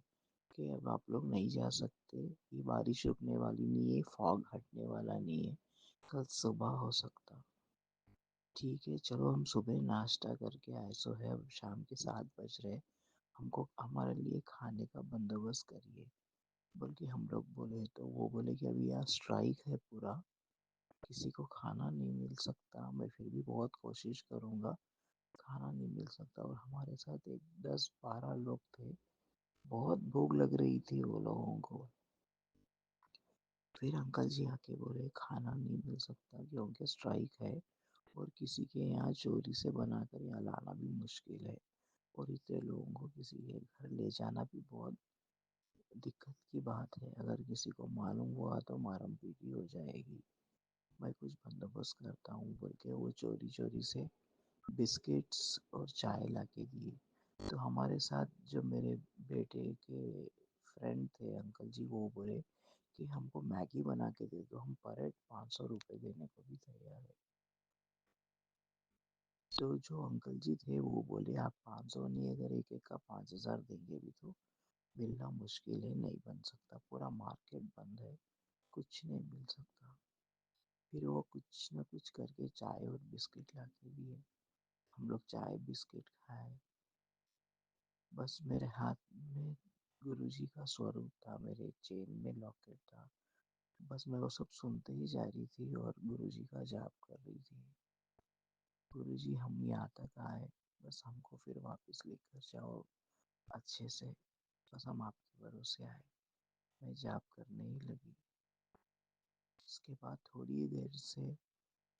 S7: कि अब आप लोग नहीं जा सकते, ये बारिश रुकने वाली नहीं है, फॉग हटने वाला नहीं है, कल सुबह हो सकता। ठीक है चलो, हम सुबह नाश्ता करके आए। सो है अब शाम के 7 बज रहे, हमको हमारे लिए खाने का बंदोबस्त करिए। बल्कि हम लोग बोले तो वो बोले कि अभी यहाँ स्ट्राइक है पूरा, किसी को खाना नहीं मिल सकता। मैं फिर भी बहुत कोशिश करूँगा, खाना नहीं मिल सकता। और हमारे साथ एक 10-12 लोग थे, बहुत भूख लग रही थी वो लोगों को। फिर अंकल जी आके बोले खाना नहीं मिल सकता क्योंकि स्ट्राइक है और किसी के यहाँ चोरी से बनाकर यहाँ लाना भी मुश्किल है, और इतने लोगों को किसी के घर ले जाना भी बहुत दिक्कत की बात है। अगर किसी को मालूम हुआ तो मारम पीटी हो जाएगी। मैं कुछ बंदोबस्त करता हूँ बोल के वो चोरी चोरी से बिस्किट्स और चाय ला के दिए। तो हमारे साथ जो मेरे बेटे के फ्रेंड थे अंकल जी, वो बोले कि हमको मैगी बना के दे दो, हम पर हेड 500 रुपये देने को भी तैयार है। तो जो अंकल जी थे वो बोले आप 500 नहीं, अगर एक एक का 5000 देंगे भी तो मिलना मुश्किल है, नहीं बन सकता, पूरा मार्केट बंद है, कुछ नहीं मिल सकता। फिर वो कुछ न कुछ करके चाय और बिस्किट ला के दिए। हम लोग चाय बिस्किट खाए। बस मेरे हाथ में गुरुजी का स्वरूप था, मेरे चेन में लॉकेट था। बस मैं वो सब सुनते ही जा रही थी और गुरुजी का जाप कर रही थी। गुरुजी हम यहाँ तक आए, बस हमको फिर वापस लेकर जाओ अच्छे से, बस हम आपके भरोसे आए। मैं जाप करने ही लगी। उसके बाद थोड़ी देर से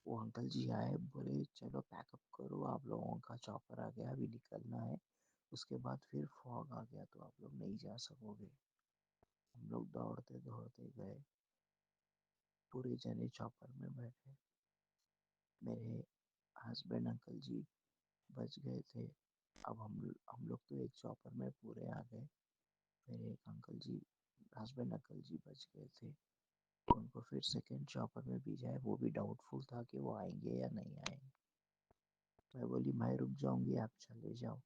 S7: वो अंकल जी आए, बोले चलो पैकअप करो, आप लोगों का चॉपर आ गया, अभी निकलना है। उसके बाद फिर फॉग आ गया तो आप लोग नहीं जा सकोगे। हम लोग दौड़ते दौड़ते गए, पूरे जने चॉपर में बैठे। मेरे हस्बैंड अंकल जी बच गए थे। अब हम लोग तो एक चॉपर में पूरे आ गए। मेरे एक अंकल जी, हस्बैंड अंकल जी बच गए थे। उनको फिर सेकंड चॉपर में भेजा है, वो भी डाउटफुल था कि वो आएंगे या नहीं आएंगे। मैं बोली मैं रुक जाऊंगी, आप चले जाओ।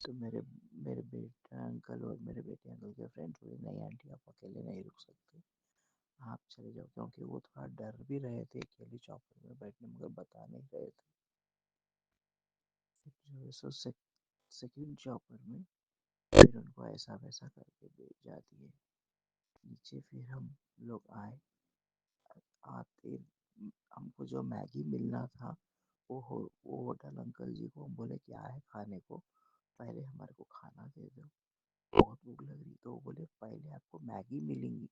S7: तो मेरे मेरे बेटा अंकल और मेरे बेटे अंकल के फ्रेंड बोले नहीं आंटी, आप अकेले नहीं रुक सकते, आप चले जाओ। क्योंकि वो थोड़ा डर भी रहे थे अकेले चॉपर में बैठने, मगर बता नहीं रहे थे। फिर जो है सो सेकंड चॉपर में फिर उनको ऐसा वैसा करके भेजा दिए नीचे। फिर हम लोग आए। आते हमको जो मैगी मिलना था, वो होटल अंकल जी को हम बोले क्या है खाने को, पहले हमारे को खाना दे दो, बहुत भूख लग रही। तो वो बोले पहले आपको मैगी मिलेंगी,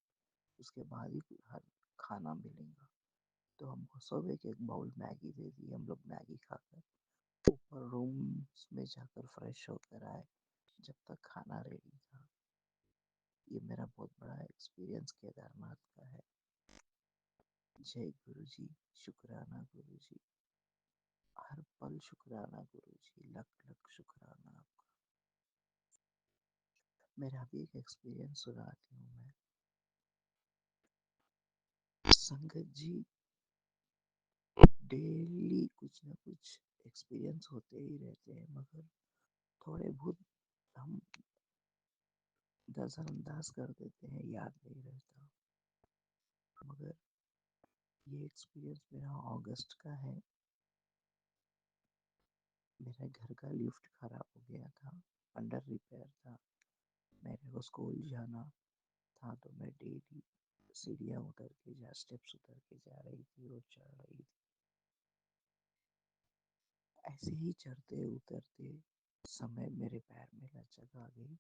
S7: उसके बाद ही हर खाना मिलेगा। तो हमको सब एक एक बाउल मैगी दे दी। हम लोग मैगी खाकर ऊपर रूम में जाकर फ्रेश होकर आए जब तक खाना रेडी था। ये मेरा बहुत बड़ा एक्सपीरियंस केदारनाथ का है। जय गुरु जी, शुक्राना गुरु जी, हर पल शुक्राना गुरु जी, लख लख शुक्राना आपका। मेरा भी एक एक्सपीरियंस सुनाती हूँ मैं। संगत जी, डेली कुछ ना कुछ एक्सपीरियंस होते ही रहते हैं, मगर थोड़े बहुत हम नजरअंदाज कर देते हैं, याद नहीं रहता। मगर ये एक्सपीरियंस मेरा अगस्त का है। मेरे घर का लिफ्ट खराब हो गया था, अंडर रिपेयर था। मेरे को स्कूल जाना था, तो मैं डेली सीढ़ियाँ उतर के स्टेप्स उतर के जा रही थी और चढ़ रही थी। ऐसे ही चढ़ते उतरते समय मेरे पैर में लचक आ गई।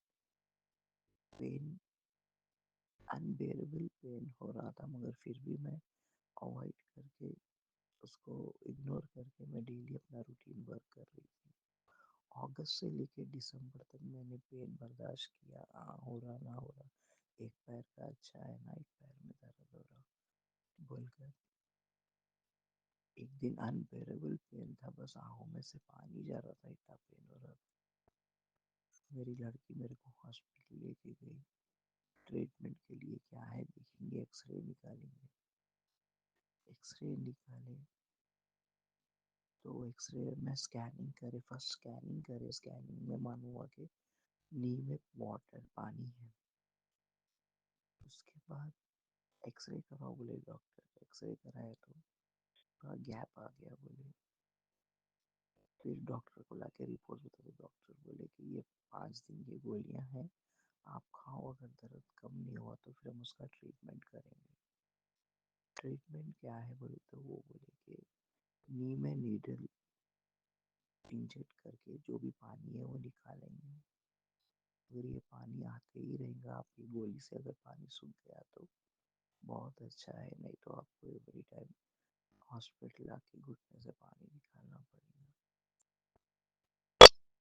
S7: पेन, अनबेरेबल पेन हो रहा था, मगर फिर भी मैं अवॉइड करके, उसको इग्नोर करके मैं डेली अपना रूटीन वर्क कर रही थी। अगस्त से लेके दिसंबर तक मैंने पेन बर्दाश्त किया। हो रहा ना हो रहा, एक पैर का अच्छा है ना, एक पैर में दर्द हो रहा बोलकर एक दिन अनबेरेबल पेन था, बस आंखों में से पानी जा रहा था, इतना पेन हो रहा था। मेरी लड़की मेरे को हॉस्पिटल लेके गई ट्रीटमेंट के लिए। क्या है देखेंगे, एक्सरे निकालेंगे। एक्सरे निकाले तो एक्सरे में स्कैनिंग करे, फर्स्ट स्कैनिंग करे। स्कैनिंग में मालूम हुआ कि नी में वाटर पानी है। उसके बाद एक्सरे कराओ बोले डॉक्टर। एक्सरे कराए तो थोड़ा गैप आ गया बोले। फिर डॉक्टर को लाके रिपोर्ट बता, तो डॉक्टर बोले कि ये 5 दिन की गोलियां हैं, आप खाओ, अगर दर्द कम नहीं हुआ तो फिर हम उसका ट्रीटमेंट करेंगे। ट्रीटमेंट क्या है बोले, तो वो बोले कि नी में नीडल इंजेक्ट करके जो भी पानी है वो निकालेंगे। अगर ये पानी आते ही रहेगा, आपकी गोली से अगर पानी सूख गया तो बहुत अच्छा है, नहीं तो आपको एवरी टाइम हॉस्पिटल आके घुटने से पानी निकालना पड़ेगा।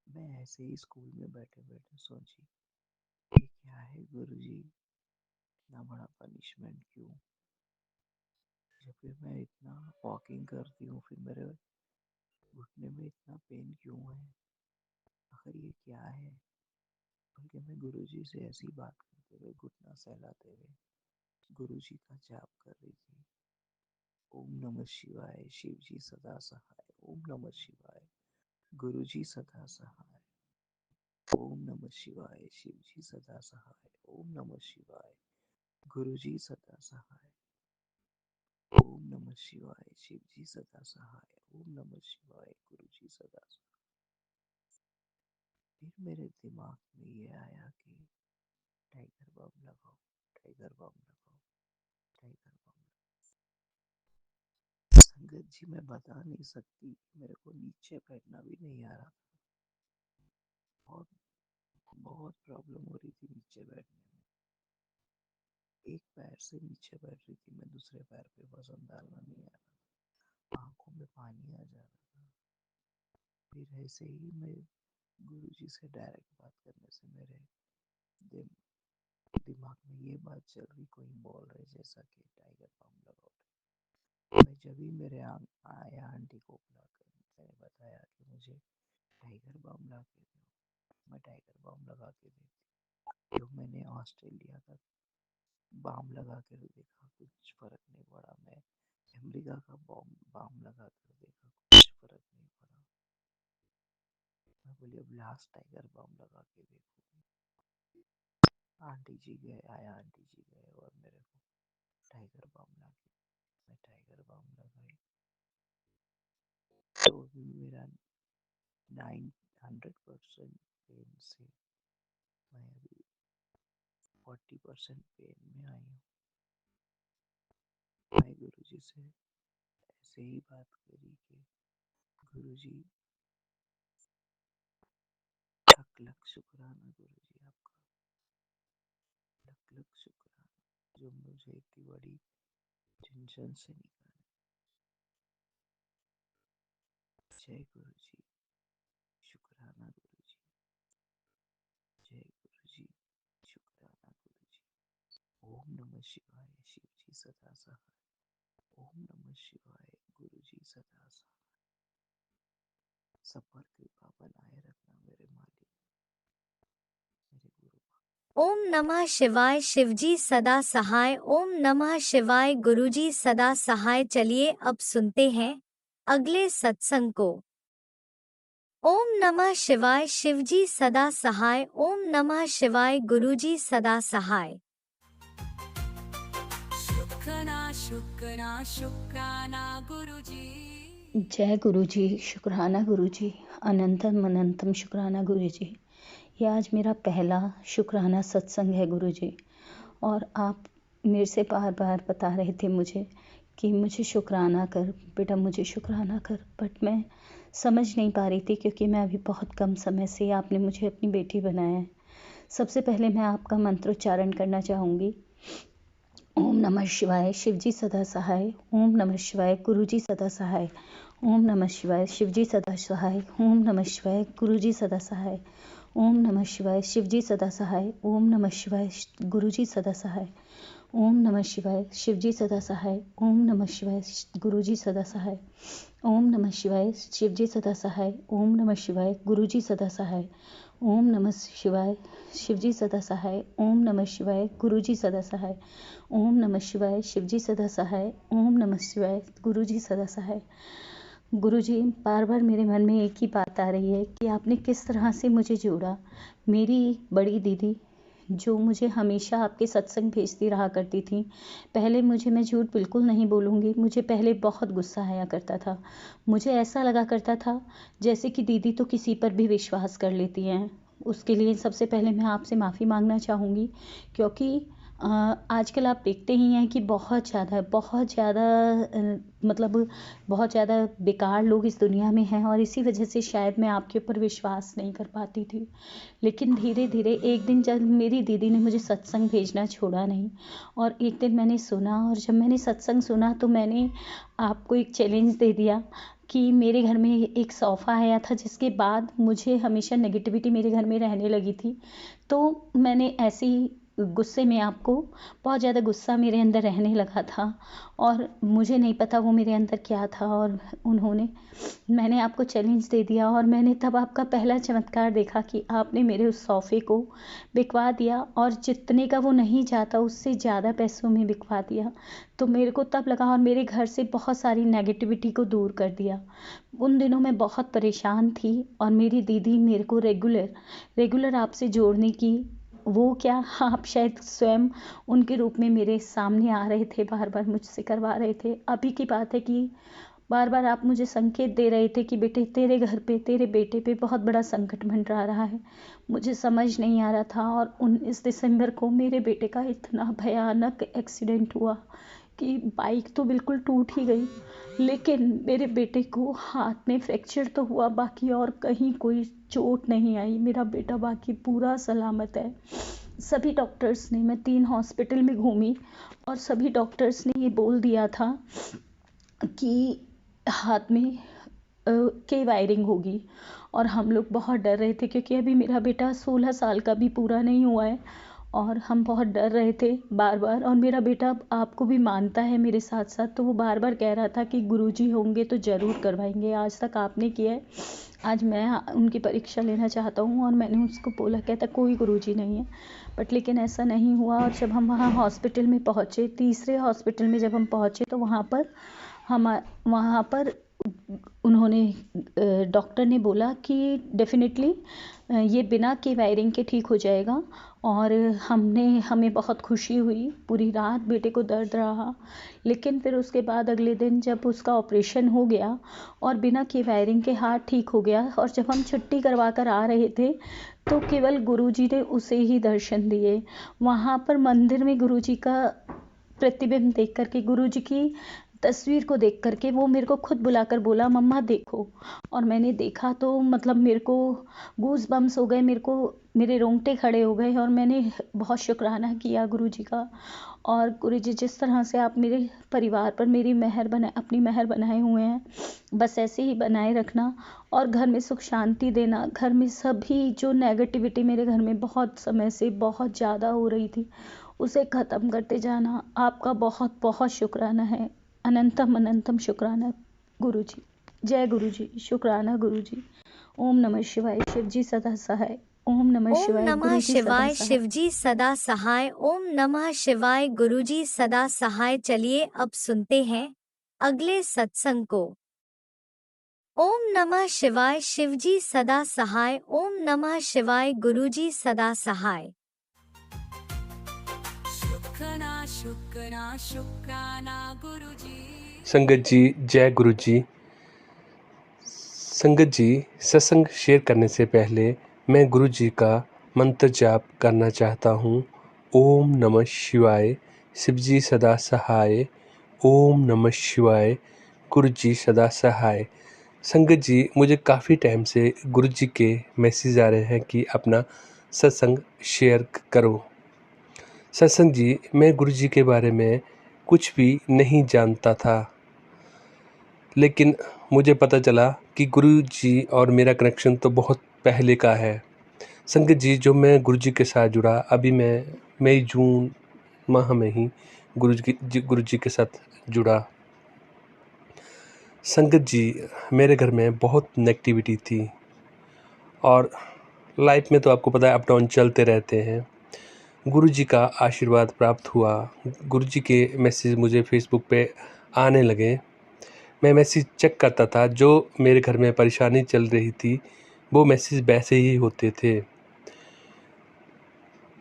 S7: मैं ऐसे ही स्कूल में बैठे बैठे सोची, ये क्या है गुरु जी, इतना बड़ा पनिशमेंट क्यों। जब फिर मैं इतना वॉकिंग करती हूँ, फिर मेरे घुटने में इतना पेन क्यों है, आखिर ये क्या है। बल्कि मैं गुरु जी से ऐसी बात करते हुए, घुटना सहलाते हुए गुरु जी का जाप कर रही थी। ओम नमः शिवाय, शिव जी सदा सहाय। ओम नमः शिवाय, गुरु जी सदा सहाय। ओम नमः शिवाय, शिव जी सदा सहाय। ओम नमः शिवाय, गुरु जी सदा सहाय। ओम नमः शिवाय, शिव जी सदा सहाय। ओम नमः शिवाय, गुरु जी सदा सहाय। फिर मेरे दिमाग में ये आया कि टाइगर बम लगाओ, टाइगर बम लगाओ, टाइगर बम लगाओ। संगत जी, मैं बता नहीं सकती, मेरे को नीचे बैठना भी नहीं आ रहा था। बहुत बहुत प्रॉब्लम हो रही थी नीचे बैठने में। एक पैर से नीचे बैठ रही थी मैं, दूसरे पैर पे वजन डालना नहीं आ रहा था, आंखों में पानी आ जा रहा था। फिर ऐसे ही मैं गुरु जी से डायरेक्ट बात करने से मेरे दिमाग में ये बात चल रही, कोई बोल रहे जैसा कि टाइगर बम लगाओ। मैं जब भी मेरे आया आंटी को बुलाकर मैंने बताया कि मुझे टाइगर बाम ला के दो, मैं टाइगर बाम लगा के देती। तो मैंने ऑस्ट्रेलिया का बाम लगा कर देखा, कुछ फर्क नहीं पड़ा। मैं अमेरिका का बाम बाम लगा कर देखा, कुछ फर्क नहीं पड़ा। मैं बोली अब लास्ट टाइगर बाम लगा के देखूंगी। आंटी जी गए, आया आंटी जी गए और मेरे को टाइगर बाम ला के, मैं टाइगर बाम लगाई तो भी मेरा 900% पेन से मैं अभी 40% पेन में आई हूँ। मैं गुरु जी से ऐसे ही बात करी कि गुरु जी लख लख शुक्राना, गुरु जी आपका लख लख शुक्राना जो मुझे इतनी बड़ी टेंशन से निकाले। जय गुरु जी, शुक्राना गुरु जी, जय गुरु जी, शुक्राना गुरु जी। ओम नमः शिवाय, शिव जी सदा सहाय। ओम नमः शिवाय, गुरु जी सदा सहाय। सब पर कृपा बनाए रखना मेरे मालिक, मेरे गुरु।
S3: ओम नमः शिवाय, शिवजी सदा सहाय। ओम नमः शिवाय, गुरुजी सदा सहाय। चलिए अब सुनते हैं अगले सत्संग को। ओम नमः शिवाय, शिवजी सदा सहाय। ओम नमः शिवाय, गुरुजी सदा सहाय।
S4: शुक्राना शुक्राना शुक्राना गुरुजी।
S8: जय गुरु जी, शुक्राना गुरु जी, अनंतम अनंतम शुक्राना गुरु जी। ये आज मेरा पहला शुक्राना सत्संग है गुरु जी, और आप मेरे से बार बार बता रहे थे मुझे कि मुझे शुक्राना कर बेटा, मुझे शुक्राना कर, बट मैं समझ नहीं पा रही थी क्योंकि मैं अभी बहुत कम समय से आपने मुझे अपनी बेटी बनाया है। सबसे पहले मैं आपका मंत्रोच्चारण करना चाहूँगी। ओम नमः शिवाय, शिवजी सदा सहाय। ओम नमः शिवाय, गुरुजी सदा सहाय। ओम नमः शिवाय, शिवजी सदा सहाय। ओम नमः शिवाय, गुरुजी सदा सहाय। ओम नमः शिवाय, शिवजी सदा सहाय। ओम नमः शिवाय, गुरुजी सदा सहाय। ओम नमः शिवाय, शिवजी सदा सहाय। ओम नमः शिवाय, गुरुजी सदा सहाय। ओम नमः शिवाय, शिवजी सदा सहाय। ओम नमः शिवाय, गुरुजी सदा सहाय। ओम नमः शिवाय, शिवजी सदा सहाय। ओम नमः शिवाय, गुरुजी सदा सहाय। ओम नमः शिवाय, शिवजी सदा सहाय। ओम नमः शिवाय, गुरुजी सदा सहाय। गुरुजी, बार बार मेरे मन में एक ही बात आ रही है कि आपने किस तरह से मुझे जोड़ा। मेरी बड़ी दीदी जो मुझे हमेशा आपके सत्संग भेजती रहा करती थी, पहले मुझे, मैं झूठ बिल्कुल नहीं बोलूँगी, मुझे पहले बहुत गुस्सा आया करता था। मुझे ऐसा लगा करता था जैसे कि दीदी तो किसी पर भी विश्वास कर लेती हैं। उसके लिए सबसे पहले मैं आपसे माफ़ी मांगना चाहूँगी, क्योंकि आजकल आप देखते ही हैं कि बहुत ज़्यादा मतलब बहुत ज़्यादा बेकार लोग इस दुनिया में हैं, और इसी वजह से शायद मैं आपके ऊपर विश्वास नहीं कर पाती थी। लेकिन धीरे धीरे एक दिन जब मेरी दीदी ने मुझे सत्संग भेजना छोड़ा नहीं, और एक दिन मैंने सुना, और जब मैंने सत्संग सुना तो मैंने आपको एक चैलेंज दे दिया कि मेरे घर में एक सोफ़ा आया था जिसके बाद मुझे हमेशा नेगेटिविटी मेरे घर में रहने लगी थी। तो मैंने ऐसे ही गुस्से में आपको, बहुत ज़्यादा गुस्सा मेरे अंदर रहने लगा था, और मुझे नहीं पता वो मेरे अंदर क्या था, और मैंने आपको चैलेंज दे दिया, और मैंने तब आपका पहला चमत्कार देखा कि आपने मेरे उस सोफ़े को बिकवा दिया, और जितने का वो नहीं जाता उससे ज़्यादा पैसों में बिकवा दिया। तो मेरे को तब लगा, और मेरे घर से बहुत सारी नेगेटिविटी को दूर कर दिया। उन दिनों मैं बहुत परेशान थी, और मेरी दीदी मेरे को रेगुलर आपसे जोड़ने की, वो क्या, आप शायद स्वयं उनके रूप में मेरे सामने आ रहे थे, बार बार मुझसे करवा रहे थे। अभी की बात है कि बार बार आप मुझे संकेत दे रहे थे कि बेटे, तेरे घर पे, तेरे बेटे पे बहुत बड़ा संकट मंडरा रहा है। मुझे समझ नहीं आ रहा था, और 19 दिसंबर को मेरे बेटे का इतना भयानक एक्सीडेंट हुआ कि बाइक तो बिल्कुल टूट ही गई, लेकिन मेरे बेटे को हाथ में फ्रैक्चर तो हुआ, बाकी और कहीं कोई चोट नहीं आई। मेरा बेटा बाकी पूरा सलामत है। सभी डॉक्टर्स ने, मैं 3 हॉस्पिटल में घूमी, और सभी डॉक्टर्स ने ये बोल दिया था कि हाथ में के वायरिंग होगी, और हम लोग बहुत डर रहे थे क्योंकि अभी मेरा बेटा 16 साल का भी पूरा नहीं हुआ है, और हम बहुत डर रहे थे बार बार। और मेरा बेटा आपको भी मानता है मेरे साथ साथ, तो वो बार बार कह रहा था कि गुरुजी होंगे तो ज़रूर करवाएंगे। आज तक आपने किया है, आज मैं उनकी परीक्षा लेना चाहता हूँ। और मैंने उसको बोला, कहता कोई गुरुजी नहीं है, बट लेकिन ऐसा नहीं हुआ। और जब हम वहाँ हॉस्पिटल में पहुँचे, तीसरे हॉस्पिटल में जब हम पहुँचे, तो वहाँ पर उन्होंने डॉक्टर ने बोला कि डेफिनेटली ये बिना की वायरिंग के ठीक हो जाएगा। और हमें बहुत खुशी हुई। पूरी रात बेटे को दर्द रहा, लेकिन फिर उसके बाद अगले दिन जब उसका ऑपरेशन हो गया और बिना की वायरिंग के हाथ ठीक हो गया, और जब हम छुट्टी करवा कर आ रहे थे तो केवल गुरुजी ने उसे ही दर्शन दिए। वहाँ पर मंदिर में गुरुजी का प्रतिबिंब देख करके, गुरुजी की तस्वीर को देख करके वो मेरे को खुद बुलाकर बोला, मम्मा देखो। और मैंने देखा तो मतलब मेरे को गूज बम्स हो गए, मेरे रोंगटे खड़े हो गए। और मैंने बहुत शुक्राना किया गुरुजी का। और गुरुजी, जिस तरह से आप मेरे परिवार पर अपनी मेहर बनाए हुए हैं, बस ऐसे ही बनाए रखना। और घर में सुख शांति देना। घर में सभी जो नेगेटिविटी मेरे घर में बहुत समय से बहुत ज़्यादा हो रही थी, उसे ख़त्म करते जाना। आपका बहुत बहुत शुक्राना है। अनंतम अनंतम शुक्राना गुरुजी। जय गुरुजी। शुक्राना गुरुजी। ओम नमः शिवाय। शिवजी सदा सहाय। ओम नमः
S3: ओम
S8: शिवाय।
S3: नमः
S8: गुरुजी सदा
S3: शिवाय।
S8: सहाय।
S3: शिवजी सदा सहाय। ओम नमः शिवाय। गुरुजी सदा सहाय। चलिए अब सुनते हैं अगले सत्संग को। ओम नमः शिवाय। शिवजी सदा सहाय। ओम नमः शिवाय। गुरुजी सदा सहाय।
S4: शुक्राना गुरुजी।
S9: संगत जी, जय गुरु जी। संगत जी, सत्संग शेयर करने से पहले मैं गुरु जी का मंत्र जाप करना चाहता हूँ। ओम नमः शिवाय। शिवजी सदा सहाय। ओम नमः शिवाय। गुरु जी सदा सहाय। संगत जी, मुझे काफ़ी टाइम से गुरु जी के मैसेज आ रहे हैं कि अपना सत्संग शेयर करो। सत्संग जी, मैं गुरु जी के बारे में कुछ भी नहीं जानता था, लेकिन मुझे पता चला कि गुरु जी और मेरा कनेक्शन तो बहुत पहले का है। संगत जी, जो मैं गुरु जी के साथ जुड़ा, अभी मैं मई जून माह में ही गुरु जी के साथ जुड़ा। संगत जी, मेरे घर में बहुत नेगेटिविटी थी और लाइफ में तो आपको पता है अप डाउन चलते रहते हैं। गुरु जी का आशीर्वाद प्राप्त हुआ। गुरु जी के मैसेज मुझे फेसबुक पे आने लगे। मैं मैसेज चेक करता था, जो मेरे घर में परेशानी चल रही थी वो मैसेज वैसे ही होते थे।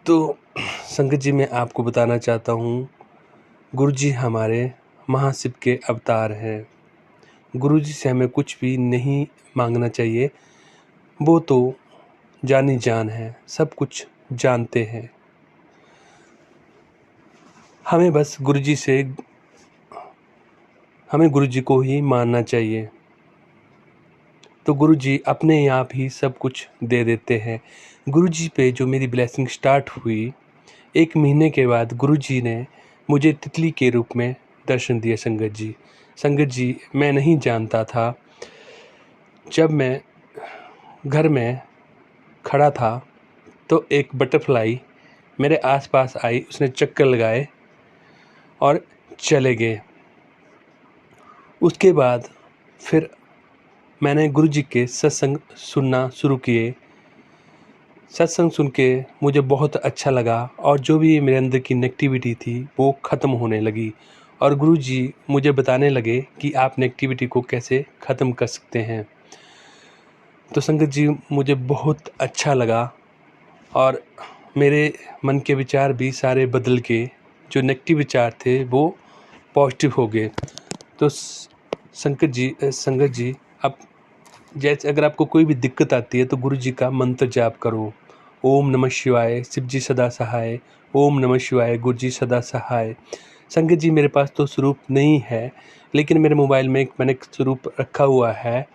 S9: तो संगत जी, मैं आपको बताना चाहता हूँ, गुरु जी हमारे महाशिव के अवतार हैं। गुरु जी से हमें कुछ भी नहीं मांगना चाहिए, वो तो जानी जान है, सब कुछ जानते हैं। हमें गुरु जी को ही मानना चाहिए। तो गुरु जी अपने आप ही सब कुछ दे देते हैं। गुरु जी पे जो मेरी ब्लेसिंग स्टार्ट हुई, 1 महीने के बाद गुरु जी ने मुझे तितली के रूप में दर्शन दिए। संगत जी, मैं नहीं जानता था। जब मैं घर में खड़ा था तो एक बटरफ्लाई मेरे आसपास आई, उसने चक्कर लगाए और चले गए। उसके बाद फिर मैंने गुरु जी के सत्संग सुनना शुरू किए। सत्संग सुन के मुझे बहुत अच्छा लगा और जो भी मेरे अंदर की नेगेटिविटी थी वो ख़त्म होने लगी। और गुरु जी मुझे बताने लगे कि आप नेगेटिविटी को कैसे ख़त्म कर सकते हैं। तो संगत जी, मुझे बहुत अच्छा लगा और मेरे मन के विचार भी सारे बदल के, जो नेगेटिव विचार थे वो पॉजिटिव हो गए। तो संगत जी, अब जैसे अगर आपको कोई भी दिक्कत आती है तो गुरु जी का मंत्र जाप करो। ओम नमः शिवाय। शिव जी सदा सहाय। ओम नमः शिवाय। गुरु जी सदा सहाय। संगत जी, मेरे पास तो स्वरूप नहीं है, लेकिन मेरे मोबाइल में मैंने एक स्वरूप रखा हुआ है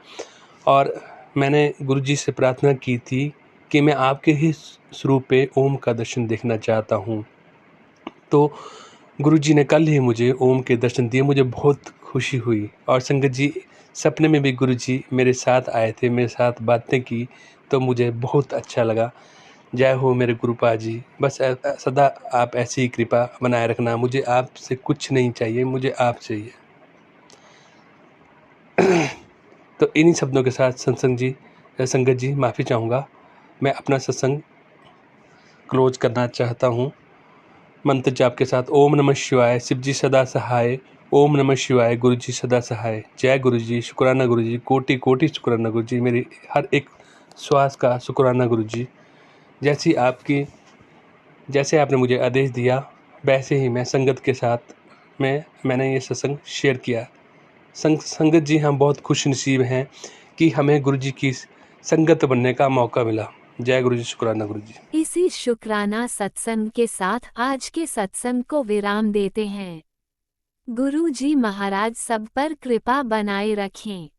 S9: और मैंने गुरु जी से प्रार्थना की थी कि मैं आपके ही स्वरूप पे ओम का दर्शन देखना चाहता हूँ। तो गुरु जी ने कल ही मुझे ओम के दर्शन दिए। मुझे बहुत खुशी हुई। और संगत जी, सपने में भी गुरु जी मेरे साथ आए थे, मेरे साथ बातें की, तो मुझे बहुत अच्छा लगा। जय हो मेरे गुरुपा जी। बस सदा आप ऐसी ही कृपा बनाए रखना। मुझे आपसे कुछ नहीं चाहिए, मुझे आप चाहिए। तो इन्हीं शब्दों के साथ संगत जी माफ़ी चाहूँगा। मैं अपना सत्संग क्लोज करना चाहता हूँ मंत्र जाप के साथ। ओम नमः शिवाय, शिव जी सदा सहाय। ओम नमः शिवाय, गुरु जी सदा सहाय। जय गुरु जी, शुक्राना गुरु जी, कोटि कोटि शुक्राना गुरु जी। मेरी हर एक श्वास का शुक्राना गुरु जी। जैसे आपने मुझे आदेश दिया वैसे ही मैं संगत के साथ मैंने ये सत्संग शेयर किया। संगत जी, हम बहुत खुशनसीब हैं कि हमें गुरु जी की संगत बनने का मौका मिला। जय गुरु जी, शुक्राना गुरु जी।
S1: इसी शुक्राना सत्संग के साथ आज के सत्संग को विराम देते हैं। गुरु जी महाराज सब पर कृपा बनाए रखें,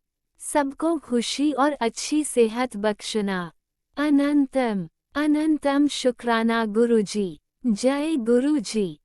S1: सबको खुशी और अच्छी सेहत बख्शना। अनंतम अनंतम शुक्राना गुरु जी। जय गुरु जी।